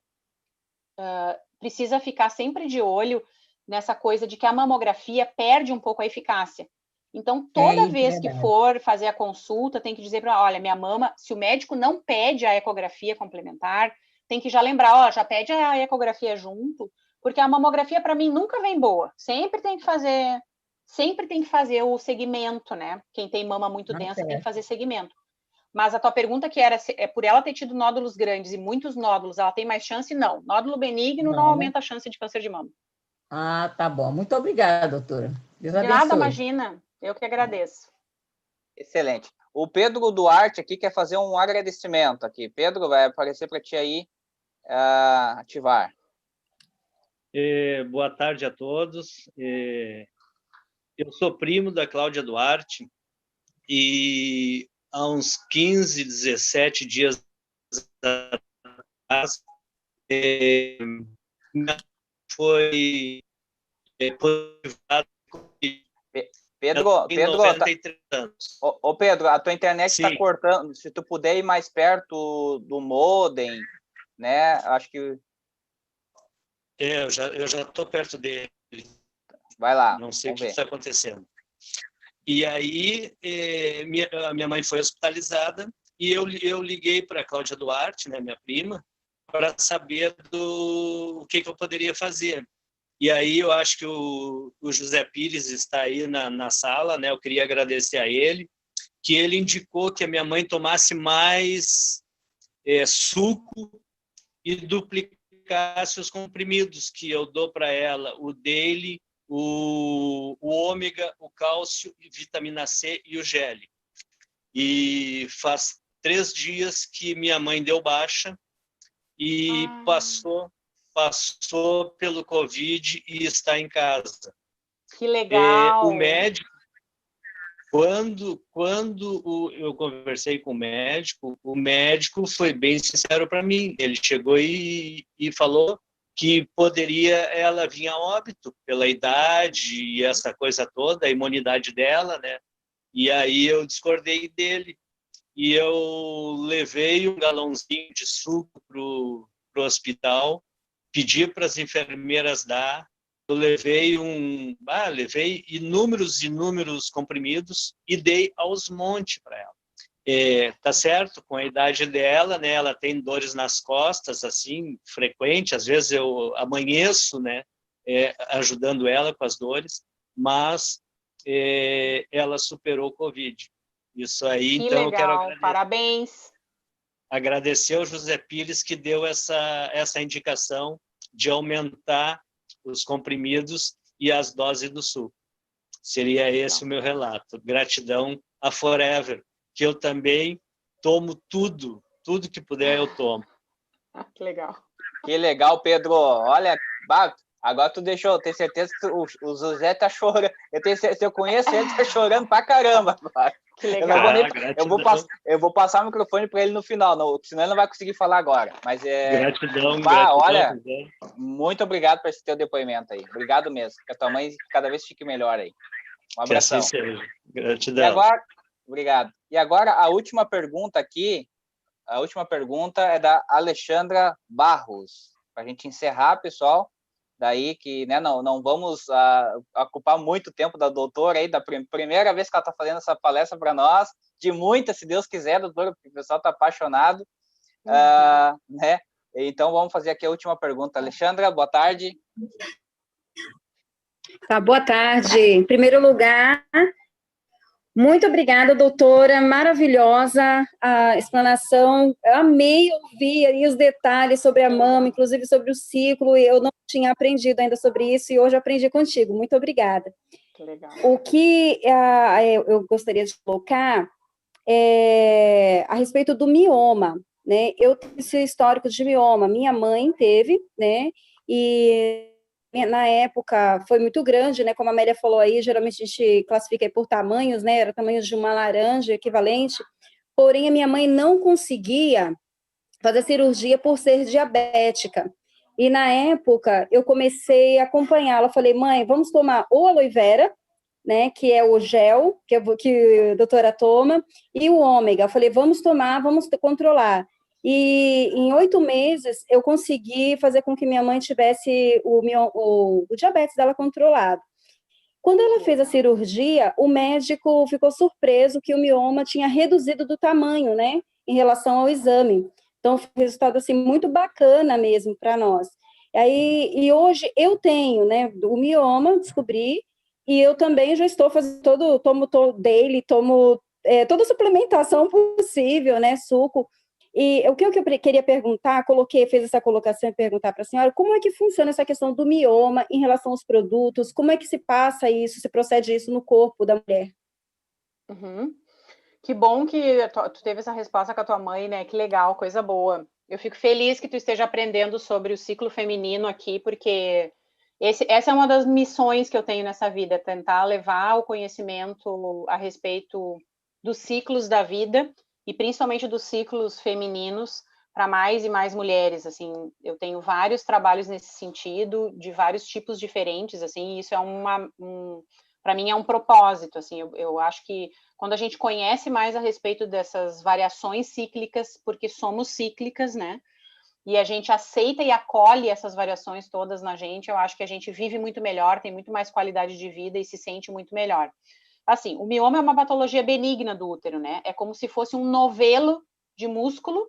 [SPEAKER 1] precisa ficar sempre de olho nessa coisa de que a mamografia perde um pouco a eficácia. Então, toda vez que for fazer a consulta, tem que dizer para ela, olha, minha mama, se o médico não pede a ecografia complementar, tem que já lembrar, ó, já pede a ecografia junto, porque a mamografia, para mim, nunca vem boa. Sempre tem que fazer o segmento, né? Quem tem mama muito densa tem que fazer segmento. Mas a tua pergunta que era, por ela ter tido nódulos grandes e muitos nódulos, ela tem mais chance? Não. Nódulo benigno não aumenta a chance de câncer de mama.
[SPEAKER 5] Ah, tá bom. Muito obrigada, doutora. Deus
[SPEAKER 1] de
[SPEAKER 5] abençoe.
[SPEAKER 1] nada, imagina. Eu que agradeço.
[SPEAKER 2] Excelente. O Pedro Duarte aqui quer fazer um agradecimento aqui. Pedro, vai aparecer para ti aí ativar.
[SPEAKER 6] Boa tarde a todos. Eu sou primo da Cláudia Duarte e há uns 15, 17 dias atrás foi positivado.
[SPEAKER 2] Pedro,
[SPEAKER 6] 93 anos.
[SPEAKER 2] Ô Pedro, a tua internet está cortando. Se tu puder ir mais perto do modem, né? Acho que
[SPEAKER 6] eu já estou perto dele.
[SPEAKER 2] Vai lá.
[SPEAKER 6] Não sei o que está acontecendo. E aí, a minha mãe foi hospitalizada e eu liguei para a Cláudia Duarte, né, minha prima, para saber o que eu poderia fazer. E aí eu acho que o José Pires está aí na sala, né? Eu queria agradecer a ele, que ele indicou que a minha mãe tomasse mais suco e duplicasse os comprimidos que eu dou para ela, o Daily, o ômega, o cálcio, vitamina C e o gel. E faz 3 dias que minha mãe deu baixa e passou pelo Covid e está em casa.
[SPEAKER 1] Que legal!
[SPEAKER 6] O médico, quando eu conversei com o médico foi bem sincero para mim. Ele chegou e falou que poderia ela vir a óbito pela idade e essa coisa toda, a imunidade dela, né? E aí eu discordei dele e eu levei um galãozinho de suco pro hospital, pedi para as enfermeiras dar, eu levei inúmeros comprimidos e dei aos montes para ela. Tá certo, com a idade dela, né, ela tem dores nas costas, assim, frequente, às vezes eu amanheço, né, ajudando ela com as dores, mas ela superou o Covid. Isso aí,
[SPEAKER 1] que
[SPEAKER 6] então,
[SPEAKER 1] legal.
[SPEAKER 6] Eu quero agradecer.
[SPEAKER 1] Parabéns.
[SPEAKER 6] Agradecer ao José Pires que deu essa indicação de aumentar os comprimidos e as doses do suco. Seria esse o meu relato. Gratidão a Forever, que eu também tomo tudo que puder eu tomo.
[SPEAKER 1] Que legal.
[SPEAKER 2] Que legal, Pedro. Olha, agora tu deixou, eu tenho certeza que o José tá chorando. Se eu conheço ele, tá chorando pra caramba agora.
[SPEAKER 1] Que legal.
[SPEAKER 2] Eu vou passar o microfone para ele no final, senão ele não vai conseguir falar agora. Mas
[SPEAKER 6] Gratidão,
[SPEAKER 2] olha,
[SPEAKER 6] gratidão.
[SPEAKER 2] Muito obrigado por esse teu depoimento aí. Obrigado mesmo. Que a tua mãe cada vez fique melhor aí. Um abração.
[SPEAKER 6] Que assim seja. Gratidão.
[SPEAKER 2] E agora, obrigado. E agora a última pergunta aqui. A última pergunta é da Alexandra Barros. Para a gente encerrar, pessoal. Daí que, né, não vamos ocupar muito tempo da doutora aí, da primeira vez que ela está fazendo essa palestra para nós, de muitas, se Deus quiser, doutora, porque o pessoal está apaixonado, né? Então, vamos fazer aqui a última pergunta. Alexandra, boa tarde.
[SPEAKER 7] Tá, boa tarde. Em primeiro lugar, muito obrigada, doutora, maravilhosa a explanação. Eu amei ouvir aí os detalhes sobre a mama, inclusive sobre o ciclo, e eu não tinha aprendido ainda sobre isso, e hoje aprendi contigo. Muito obrigada.
[SPEAKER 1] Que legal.
[SPEAKER 7] O que eu gostaria de colocar é a respeito do mioma, né? Eu tenho esse histórico de mioma, minha mãe teve, né? E na época foi muito grande, né? Como a Amélia falou aí, geralmente a gente classifica por tamanhos, né? Era tamanho de uma laranja equivalente. Porém, a minha mãe não conseguia fazer cirurgia por ser diabética. E na época eu comecei a acompanhá-la. Falei, mãe, vamos tomar ou aloe vera, né? Que é o gel que a doutora toma, e o ômega. Eu falei, vamos tomar, vamos controlar. E em 8 meses eu consegui fazer com que minha mãe tivesse o diabetes dela controlado. Quando ela fez a cirurgia, o médico ficou surpreso que o mioma tinha reduzido do tamanho, né, em relação ao exame. Então, foi um resultado assim muito bacana mesmo para nós. E hoje eu tenho, né, o mioma, descobri, e eu também já estou fazendo tomo toda a suplementação possível, né, suco. E o que eu queria perguntar, fiz essa colocação e perguntar para a senhora, como é que funciona essa questão do mioma em relação aos produtos, como é que se passa isso, se procede isso no corpo da mulher?
[SPEAKER 1] Uhum. Que bom que tu teve essa resposta com a tua mãe, né? Que legal, coisa boa. Eu fico feliz que tu esteja aprendendo sobre o ciclo feminino aqui, porque essa é uma das missões que eu tenho nessa vida, é tentar levar o conhecimento a respeito dos ciclos da vida, e principalmente dos ciclos femininos, para mais e mais mulheres, assim, eu tenho vários trabalhos nesse sentido, de vários tipos diferentes, assim, e isso é para mim é um propósito, assim, eu acho que quando a gente conhece mais a respeito dessas variações cíclicas, porque somos cíclicas, né, e a gente aceita e acolhe essas variações todas na gente, eu acho que a gente vive muito melhor, tem muito mais qualidade de vida e se sente muito melhor. Assim, o mioma é uma patologia benigna do útero, né? É como se fosse um novelo de músculo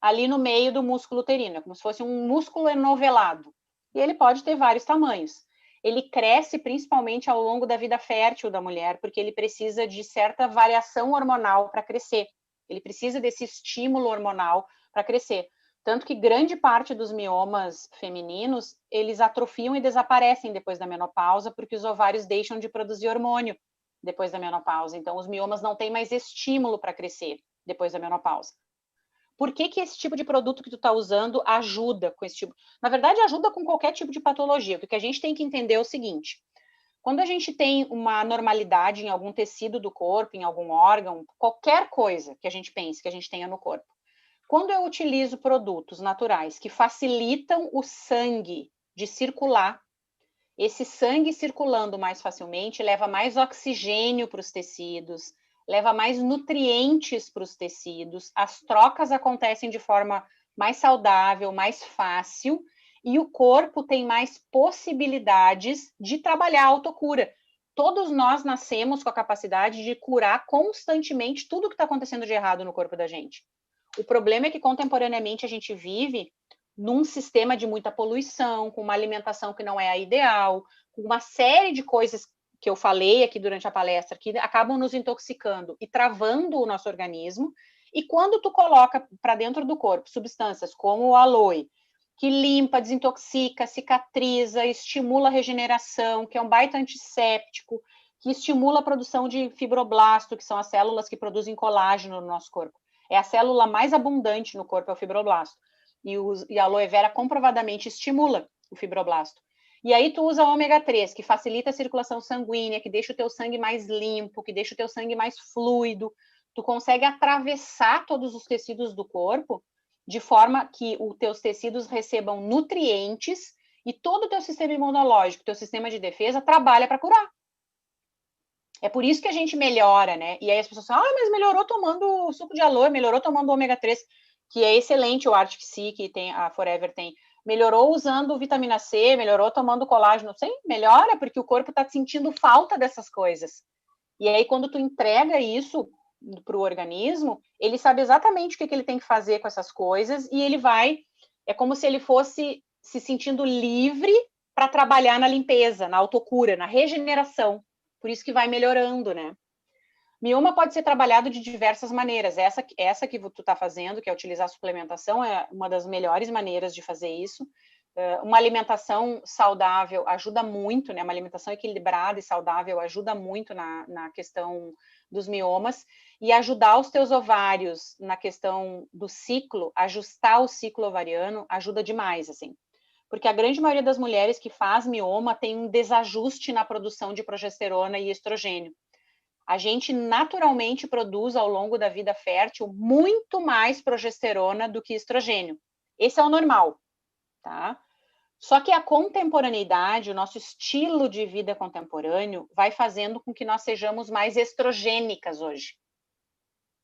[SPEAKER 1] ali no meio do músculo uterino, é como se fosse um músculo enovelado. E ele pode ter vários tamanhos. Ele cresce principalmente ao longo da vida fértil da mulher, porque ele precisa de certa variação hormonal para crescer. Ele precisa desse estímulo hormonal para crescer. Tanto que grande parte dos miomas femininos, eles atrofiam e desaparecem depois da menopausa, porque os ovários deixam de produzir hormônio depois da menopausa. Então, os miomas não têm mais estímulo para crescer depois da menopausa. Por que esse tipo de produto que tu está usando ajuda com esse tipo? Na verdade, ajuda com qualquer tipo de patologia, porque a gente tem que entender é o seguinte, quando a gente tem uma normalidade em algum tecido do corpo, em algum órgão, qualquer coisa que a gente pense que a gente tenha no corpo, quando eu utilizo produtos naturais que facilitam o sangue de circular, esse sangue circulando mais facilmente leva mais oxigênio para os tecidos, leva mais nutrientes para os tecidos, as trocas acontecem de forma mais saudável, mais fácil, e o corpo tem mais possibilidades de trabalhar a autocura. Todos nós nascemos com a capacidade de curar constantemente tudo que está acontecendo de errado no corpo da gente. O problema é que contemporaneamente a gente vive num sistema de muita poluição, com uma alimentação que não é a ideal, com uma série de coisas que eu falei aqui durante a palestra, que acabam nos intoxicando e travando o nosso organismo, e quando tu coloca para dentro do corpo substâncias como o aloe, que limpa, desintoxica, cicatriza, estimula a regeneração, que é um baita antisséptico, que estimula a produção de fibroblasto, que são as células que produzem colágeno no nosso corpo. É a célula mais abundante no corpo, é o fibroblasto. E a aloe vera comprovadamente estimula o fibroblasto. E aí tu usa ômega 3, que facilita a circulação sanguínea, que deixa o teu sangue mais limpo, que deixa o teu sangue mais fluido. Tu consegue atravessar todos os tecidos do corpo de forma que os teus tecidos recebam nutrientes e todo o teu sistema imunológico, teu sistema de defesa trabalha para curar. É por isso que a gente melhora, né? E aí as pessoas falam, mas melhorou tomando suco de aloe, melhorou tomando ômega 3, que é excelente, o Arctic Sea, que tem, a Forever tem. Melhorou usando vitamina C, melhorou tomando colágeno. Sim, melhora, porque o corpo está sentindo falta dessas coisas. E aí, quando tu entrega isso para o organismo, ele sabe exatamente o que ele tem que fazer com essas coisas e ele vai... É como se ele fosse se sentindo livre para trabalhar na limpeza, na autocura, na regeneração. Por isso que vai melhorando, né? Mioma pode ser trabalhado de diversas maneiras. Essa que tu está fazendo, que é utilizar a suplementação, é uma das melhores maneiras de fazer isso. Uma alimentação saudável ajuda muito, né? Uma alimentação equilibrada e saudável ajuda muito na questão dos miomas. E ajudar os teus ovários na questão do ciclo, ajustar o ciclo ovariano, ajuda demais, assim. Porque a grande maioria das mulheres que faz mioma tem um desajuste na produção de progesterona e estrogênio. A gente naturalmente produz ao longo da vida fértil muito mais progesterona do que estrogênio. Esse é o normal, tá? Só que a contemporaneidade, o nosso estilo de vida contemporâneo, vai fazendo com que nós sejamos mais estrogênicas hoje.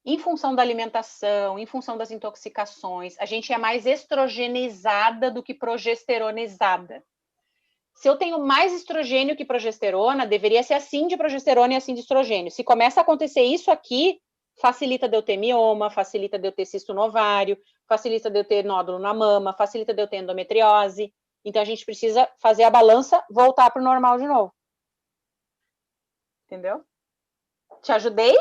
[SPEAKER 1] Em função da alimentação, em função das intoxicações, a gente é mais estrogenizada do que progesteronizada. Se eu tenho mais estrogênio que progesterona, deveria ser assim de progesterona e assim de estrogênio. Se começa a acontecer isso aqui, facilita de eu ter mioma, facilita de eu ter cisto no ovário, facilita de eu ter nódulo na mama, facilita de eu ter endometriose. Então, a gente precisa fazer a balança, voltar para o normal de novo. Entendeu? Te ajudei?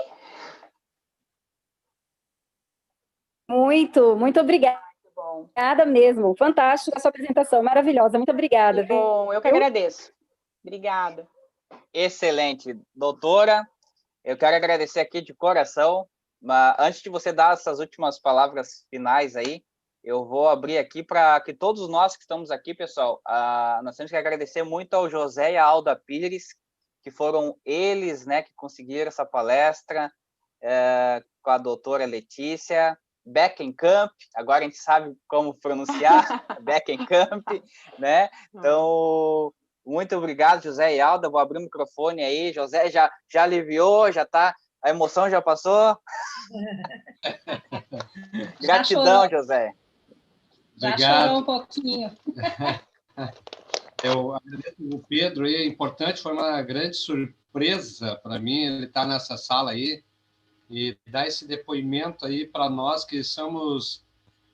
[SPEAKER 7] Muito obrigada.
[SPEAKER 1] Bom.
[SPEAKER 7] Obrigada mesmo. Fantástica a sua apresentação, maravilhosa. Muito obrigada.
[SPEAKER 1] Bom, eu que agradeço. Obrigada.
[SPEAKER 2] Excelente, doutora. Eu quero agradecer aqui de coração. Mas antes de você dar essas últimas palavras finais aí, eu vou abrir aqui para que todos nós que estamos aqui, pessoal, nós temos que agradecer muito ao José e à Alda Pires, que foram eles, né, que conseguiram essa palestra com a doutora Letícia. Beckenkamp, agora a gente sabe como pronunciar, Beckenkamp, né? Então, muito obrigado, José e Alda. Vou abrir o microfone aí. José já aliviou, já tá, a emoção já passou. Gratidão, José.
[SPEAKER 8] Já chorou um pouquinho. Eu agradeço o Pedro, é importante, foi uma grande surpresa para mim ele estar nessa sala aí e dar esse depoimento aí para nós que somos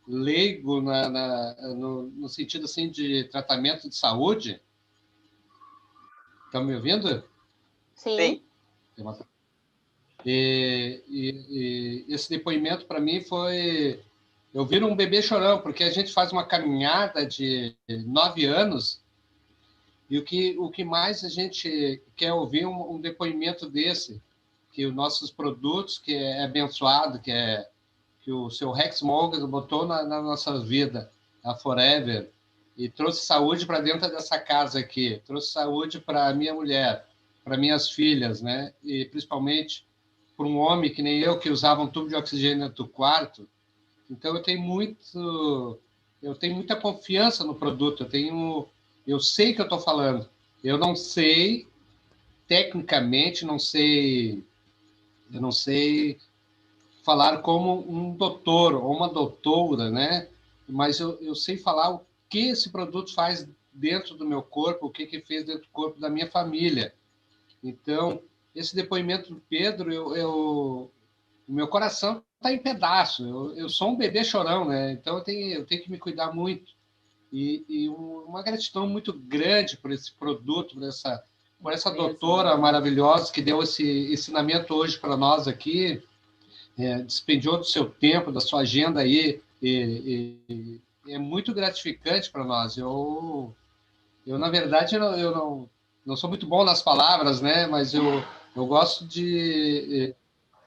[SPEAKER 8] leigos no sentido assim de tratamento de saúde. Estão me ouvindo?
[SPEAKER 1] Sim.
[SPEAKER 8] E esse depoimento para mim foi... Eu vi um bebê chorão, porque a gente faz uma caminhada de 9 anos e o que mais a gente quer ouvir um depoimento desse, que os nossos produtos, que é abençoado, que o seu Rex Mogas botou na nossa vida, a Forever, e trouxe saúde para dentro dessa casa aqui, trouxe saúde para minha mulher, para minhas filhas, né? E principalmente para um homem que nem eu, que usava um tubo de oxigênio do quarto. Então eu tenho muita confiança no produto, eu sei que eu estou falando. Eu não sei tecnicamente, eu não sei falar como um doutor ou uma doutora, né? Mas eu sei falar o que esse produto faz dentro do meu corpo, o que fez dentro do corpo da minha família. Então, esse depoimento do Pedro, o meu coração está em pedaço. Eu sou um bebê chorão, né? Então, eu tenho que me cuidar muito. E uma gratidão muito grande por esse produto, por essa doutora maravilhosa que deu esse ensinamento hoje para nós aqui, despendiou do seu tempo, da sua agenda aí, e é muito gratificante para nós. Eu na verdade, eu não sou muito bom nas palavras, né? Mas eu gosto de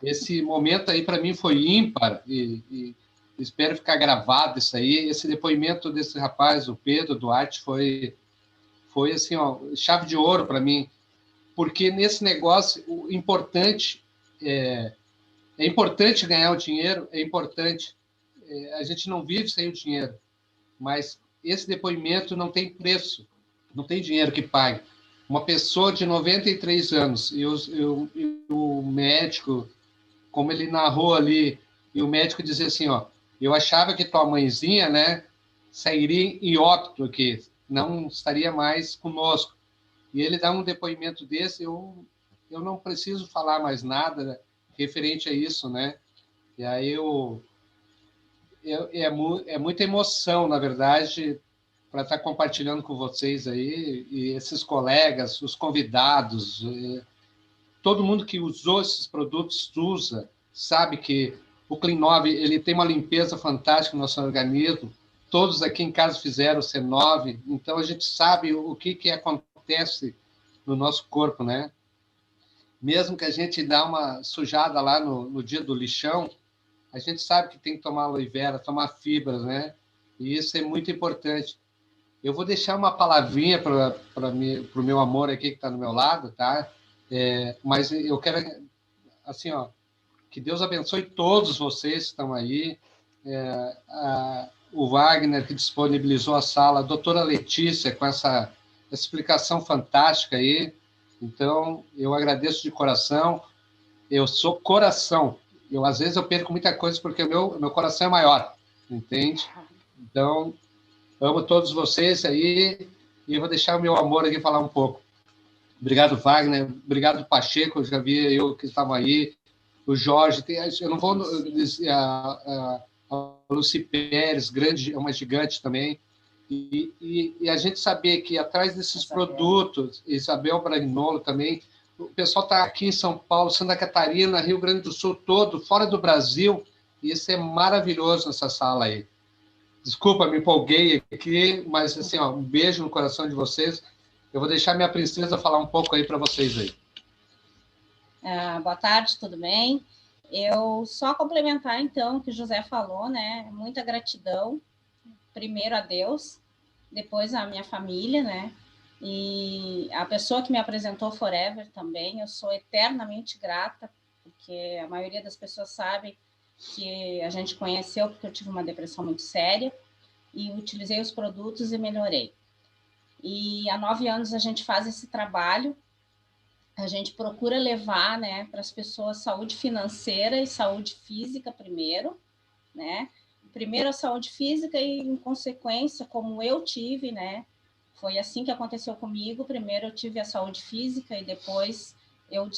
[SPEAKER 8] esse momento aí para mim foi ímpar e espero ficar gravado isso aí. Esse depoimento desse rapaz, o Pedro Duarte, foi assim, ó, chave de ouro para mim, porque nesse negócio o importante é importante ganhar o dinheiro, é importante. A gente não vive sem o dinheiro, mas esse depoimento não tem preço, não tem dinheiro que pague. Uma pessoa de 93 anos e o médico, como ele narrou ali, e o médico dizia assim, ó, eu achava que tua mãezinha, né, sairia em óbito aqui, não estaria mais conosco. E ele dá um depoimento desse, eu não preciso falar mais nada referente a isso, né? E aí é muita emoção, na verdade, para estar compartilhando com vocês aí, e esses colegas, os convidados, todo mundo que usou esses produtos usa, sabe que o Clean9 ele tem uma limpeza fantástica no nosso organismo. Todos aqui em casa fizeram o C9, então a gente sabe o que acontece no nosso corpo, né? Mesmo que a gente dá uma sujada lá no dia do lixão, a gente sabe que tem que tomar aloe vera, tomar fibras, né? E isso é muito importante. Eu vou deixar uma palavrinha para o meu amor aqui que está do meu lado, tá? Mas eu quero, assim, ó, que Deus abençoe todos vocês que estão aí. O Wagner, que disponibilizou a sala, a doutora Letícia, com essa explicação fantástica aí. Então, eu agradeço de coração. Eu sou coração. Às vezes, eu perco muita coisa porque o meu coração é maior, entende? Então, amo todos vocês aí e eu vou deixar o meu amor aqui falar um pouco. Obrigado, Wagner. Obrigado, Pacheco. Eu já vi eu que estava aí. O Jorge. Eu não vou dizer a Lucy Pérez, grande, é uma gigante também. E a gente saber que atrás desses produtos, Isabel Bragnolo também, o pessoal está aqui em São Paulo, Santa Catarina, Rio Grande do Sul todo, fora do Brasil, e isso é maravilhoso nessa sala aí. Desculpa, me empolguei aqui, mas assim, ó, um beijo no coração de vocês. Eu vou deixar minha princesa falar um pouco aí para vocês aí.
[SPEAKER 9] Boa tarde, tudo bem? Eu só complementar, então, o que o José falou, né? Muita gratidão, primeiro a Deus, depois a minha família, né? E a pessoa que me apresentou Forever também, eu sou eternamente grata, porque a maioria das pessoas sabe que a gente conheceu porque eu tive uma depressão muito séria e utilizei os produtos e melhorei. E há 9 anos a gente faz esse trabalho, a gente procura levar, né, para as pessoas saúde financeira e saúde física primeiro, né? Primeiro a saúde física e, em consequência, como eu tive, né? Foi assim que aconteceu comigo. Primeiro eu tive a saúde física e depois eu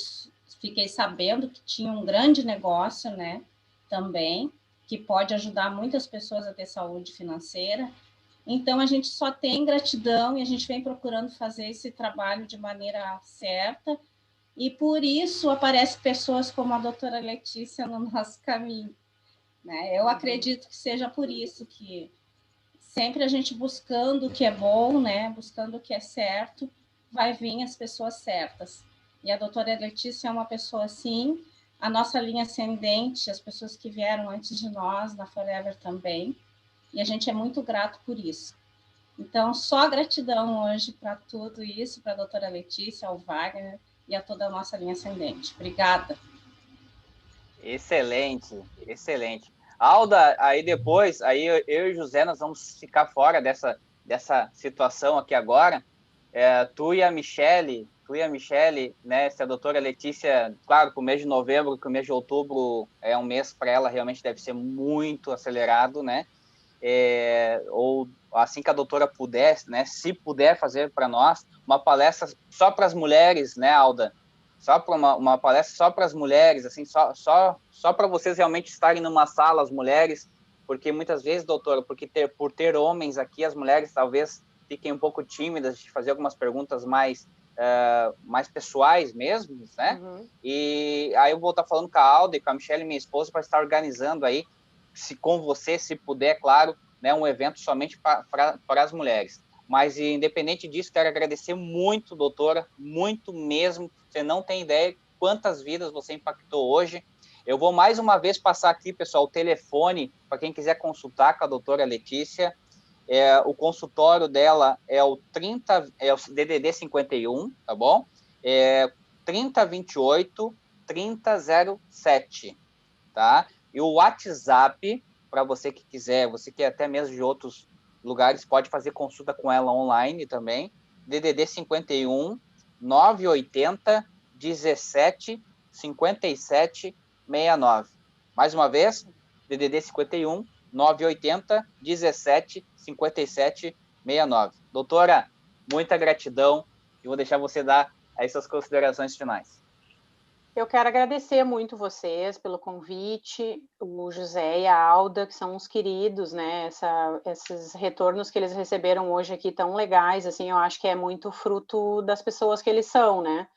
[SPEAKER 9] fiquei sabendo que tinha um grande negócio, né? Também, que pode ajudar muitas pessoas a ter saúde financeira. Então, a gente só tem gratidão e a gente vem procurando fazer esse trabalho de maneira certa. E por isso aparecem pessoas como a doutora Letícia no nosso caminho, né? Eu acredito que seja por isso que sempre a gente buscando o que é bom, né? Buscando o que é certo, vai vir as pessoas certas. E a doutora Letícia é uma pessoa assim, a nossa linha ascendente, as pessoas que vieram antes de nós, na Forever também, e a gente é muito grato por isso. Então, só gratidão hoje para tudo isso, para a doutora Letícia, ao Wagner e a toda a nossa linha ascendente. Obrigada.
[SPEAKER 2] Excelente, excelente. Alda, aí depois, aí eu e o José, nós vamos ficar fora dessa situação aqui agora. Tu e a Michele, né, se a doutora Letícia, claro, que o mês de novembro, que o mês de outubro é um mês para ela, realmente deve ser muito acelerado, né? Ou assim que a doutora puder, né, se puder fazer para nós, uma palestra só para as mulheres, né, Alda? Só para uma palestra só para as mulheres, assim, só para vocês realmente estarem numa sala, as mulheres, porque muitas vezes, doutora, por ter homens aqui, as mulheres talvez fiquem um pouco tímidas de fazer algumas perguntas mais pessoais mesmo, né? Uhum. E aí eu vou estar falando com a Alda e com a Michele, minha esposa, para estar organizando aí, se com você, se puder, claro, né, um evento somente para as mulheres. Mas, independente disso, quero agradecer muito, doutora, muito mesmo. Você não tem ideia quantas vidas você impactou hoje. Eu vou mais uma vez passar aqui, pessoal, o telefone para quem quiser consultar com a doutora Letícia. O consultório dela é o DDD 51, tá bom? 3028 3007, tá? E o WhatsApp, para você que quiser, você que é até mesmo de outros lugares, pode fazer consulta com ela online também. DDD 51 980 17 57 69. Mais uma vez, DDD 51 980 17 57 69. Doutora, muita gratidão. Eu vou deixar você dar aí suas considerações finais.
[SPEAKER 1] Eu quero agradecer muito vocês pelo convite, o José e a Alda, que são uns queridos, né? Esses retornos que eles receberam hoje aqui tão legais, assim, eu acho que é muito fruto das pessoas que eles são, né?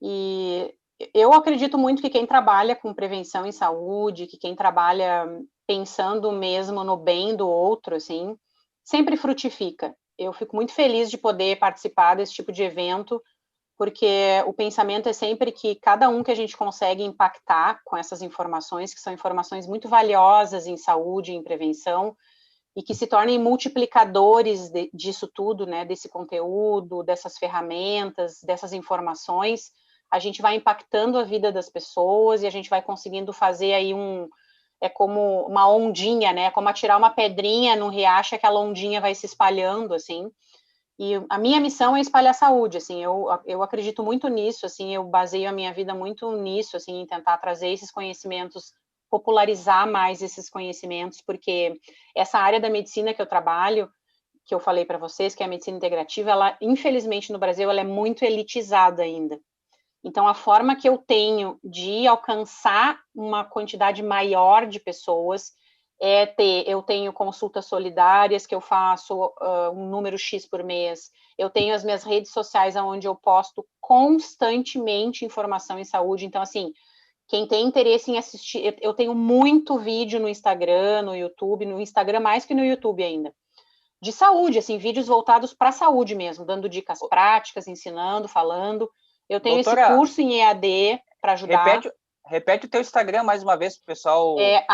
[SPEAKER 1] E eu acredito muito que quem trabalha com prevenção em saúde, que quem trabalha pensando mesmo no bem do outro, assim, sempre frutifica. Eu fico muito feliz de poder participar desse tipo de evento, porque o pensamento é sempre que cada um que a gente consegue impactar com essas informações, que são informações muito valiosas em saúde, em prevenção, e que se tornem multiplicadores disso tudo, né, desse conteúdo, dessas ferramentas, dessas informações, a gente vai impactando a vida das pessoas e a gente vai conseguindo fazer aí é como uma ondinha, né, como atirar uma pedrinha num riacho, aquela ondinha vai se espalhando, assim. E a minha missão é espalhar saúde, assim, eu acredito muito nisso, assim, eu baseio a minha vida muito nisso, assim, em tentar trazer esses conhecimentos, popularizar mais esses conhecimentos, porque essa área da medicina que eu trabalho, que eu falei para vocês, que é a medicina integrativa, ela, infelizmente, no Brasil, ela é muito elitizada ainda. Então, a forma que eu tenho de alcançar uma quantidade maior de pessoas eu tenho consultas solidárias que eu faço um número X por mês, eu tenho as minhas redes sociais onde eu posto constantemente informação em saúde, então assim, quem tem interesse em assistir, eu tenho muito vídeo no Instagram, no YouTube, no Instagram mais que no YouTube ainda, de saúde, assim, vídeos voltados para a saúde mesmo, dando dicas práticas, ensinando, falando, eu tenho esse curso em EAD para ajudar.
[SPEAKER 2] Repete o teu Instagram mais uma vez para o pessoal.
[SPEAKER 1] É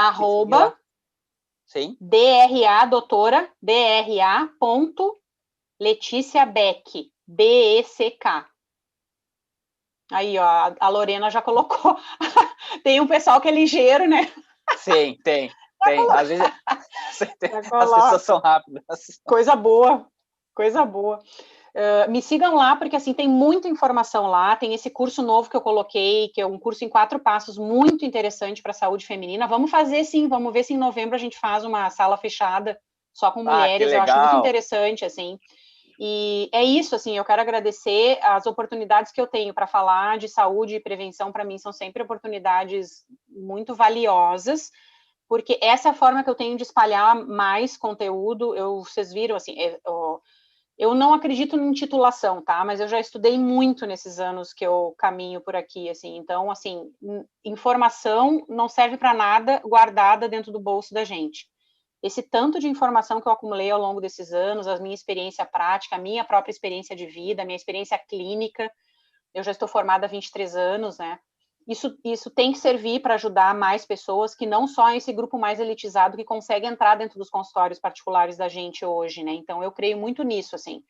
[SPEAKER 2] Sim.
[SPEAKER 1] DRA, doutora, DRA.Letícia Beck, BECK. Aí, ó, a Lorena já colocou. Tem um pessoal que é ligeiro, né?
[SPEAKER 2] Sim, tem. Às vezes as pessoas são rápidas.
[SPEAKER 1] Coisa boa, coisa boa. Me sigam lá, porque assim, tem muita informação lá, tem esse curso novo que eu coloquei, que é um curso em 4 passos muito interessante para a saúde feminina. Vamos fazer sim, vamos ver se em novembro a gente faz uma sala fechada só com mulheres, eu acho muito interessante, assim. E é isso, assim, eu quero agradecer as oportunidades que eu tenho para falar de saúde e prevenção, para mim são sempre oportunidades muito valiosas, porque essa é a forma que eu tenho de espalhar mais conteúdo. Vocês viram, assim, eu não acredito em titulação, tá? Mas eu já estudei muito nesses anos que eu caminho por aqui, assim. Então, assim, informação não serve para nada guardada dentro do bolso da gente. Esse tanto de informação que eu acumulei ao longo desses anos, a minha experiência prática, a minha própria experiência de vida, a minha experiência clínica, eu já estou formada há 23 anos, né? Isso tem que servir para ajudar mais pessoas, que não só esse grupo mais elitizado que consegue entrar dentro dos consultórios particulares da gente hoje, né? Então, eu creio muito nisso, assim.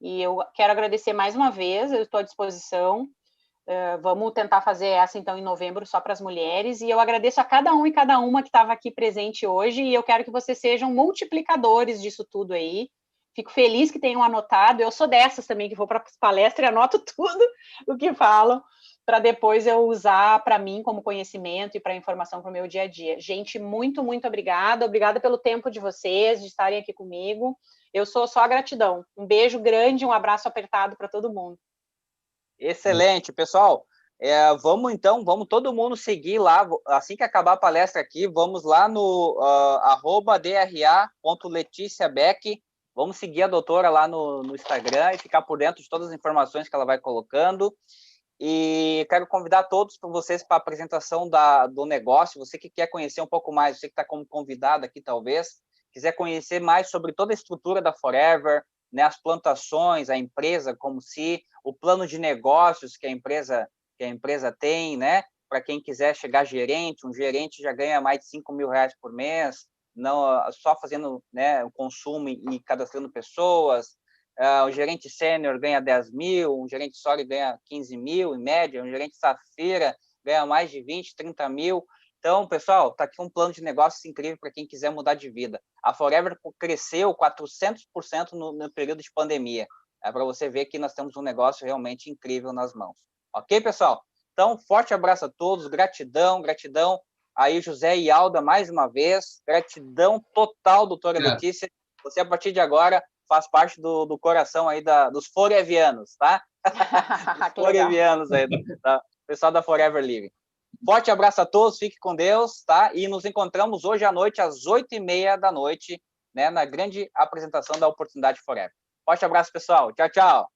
[SPEAKER 1] E eu quero agradecer mais uma vez, eu estou à disposição. Vamos tentar fazer essa, então, em novembro, só para as mulheres. E eu agradeço a cada um e cada uma que estava aqui presente hoje. E eu quero que vocês sejam multiplicadores disso tudo aí. Fico feliz que tenham anotado. Eu sou dessas também, que vou para as palestras e anoto tudo o que falam, para depois eu usar para mim como conhecimento e para informação para o meu dia a dia. Gente, muito, muito obrigada. Obrigada pelo tempo de vocês, de estarem aqui comigo. Eu sou só gratidão. Um beijo grande, um abraço apertado para todo mundo.
[SPEAKER 2] Excelente, pessoal. Vamos todo mundo seguir lá, assim que acabar a palestra aqui, vamos lá no @dra.leticiabeck, vamos seguir a doutora lá no Instagram e ficar por dentro de todas as informações que ela vai colocando. E quero convidar todos para vocês para a apresentação do negócio, você que quer conhecer um pouco mais, você que está como convidado aqui talvez, quiser conhecer mais sobre toda a estrutura da Forever, né, as plantações, a empresa como se, o plano de negócios que a empresa tem, né, para quem quiser chegar gerente, um gerente já ganha mais de R$5.000 por mês, não só fazendo, né, o consumo e cadastrando pessoas. O gerente sênior ganha 10 mil, um gerente sólido ganha 15 mil, em média, um gerente safira ganha mais de 20, 30 mil. Então, pessoal, está aqui um plano de negócios incrível para quem quiser mudar de vida. A Forever cresceu 400% no período de pandemia. É para você ver que nós temos um negócio realmente incrível nas mãos. Ok, pessoal? Então, forte abraço a todos, gratidão, gratidão aí, José e Alda, mais uma vez. Gratidão total, doutora Letícia. Você, a partir de agora, faz parte do coração aí dos forevianos, tá? Forevianos aí, tá? Pessoal da Forever Living. Forte abraço a todos, fique com Deus, tá? E nos encontramos hoje à noite, às 8h30 da noite, né? Na grande apresentação da Oportunidade Forever. Forte abraço, pessoal. Tchau, tchau.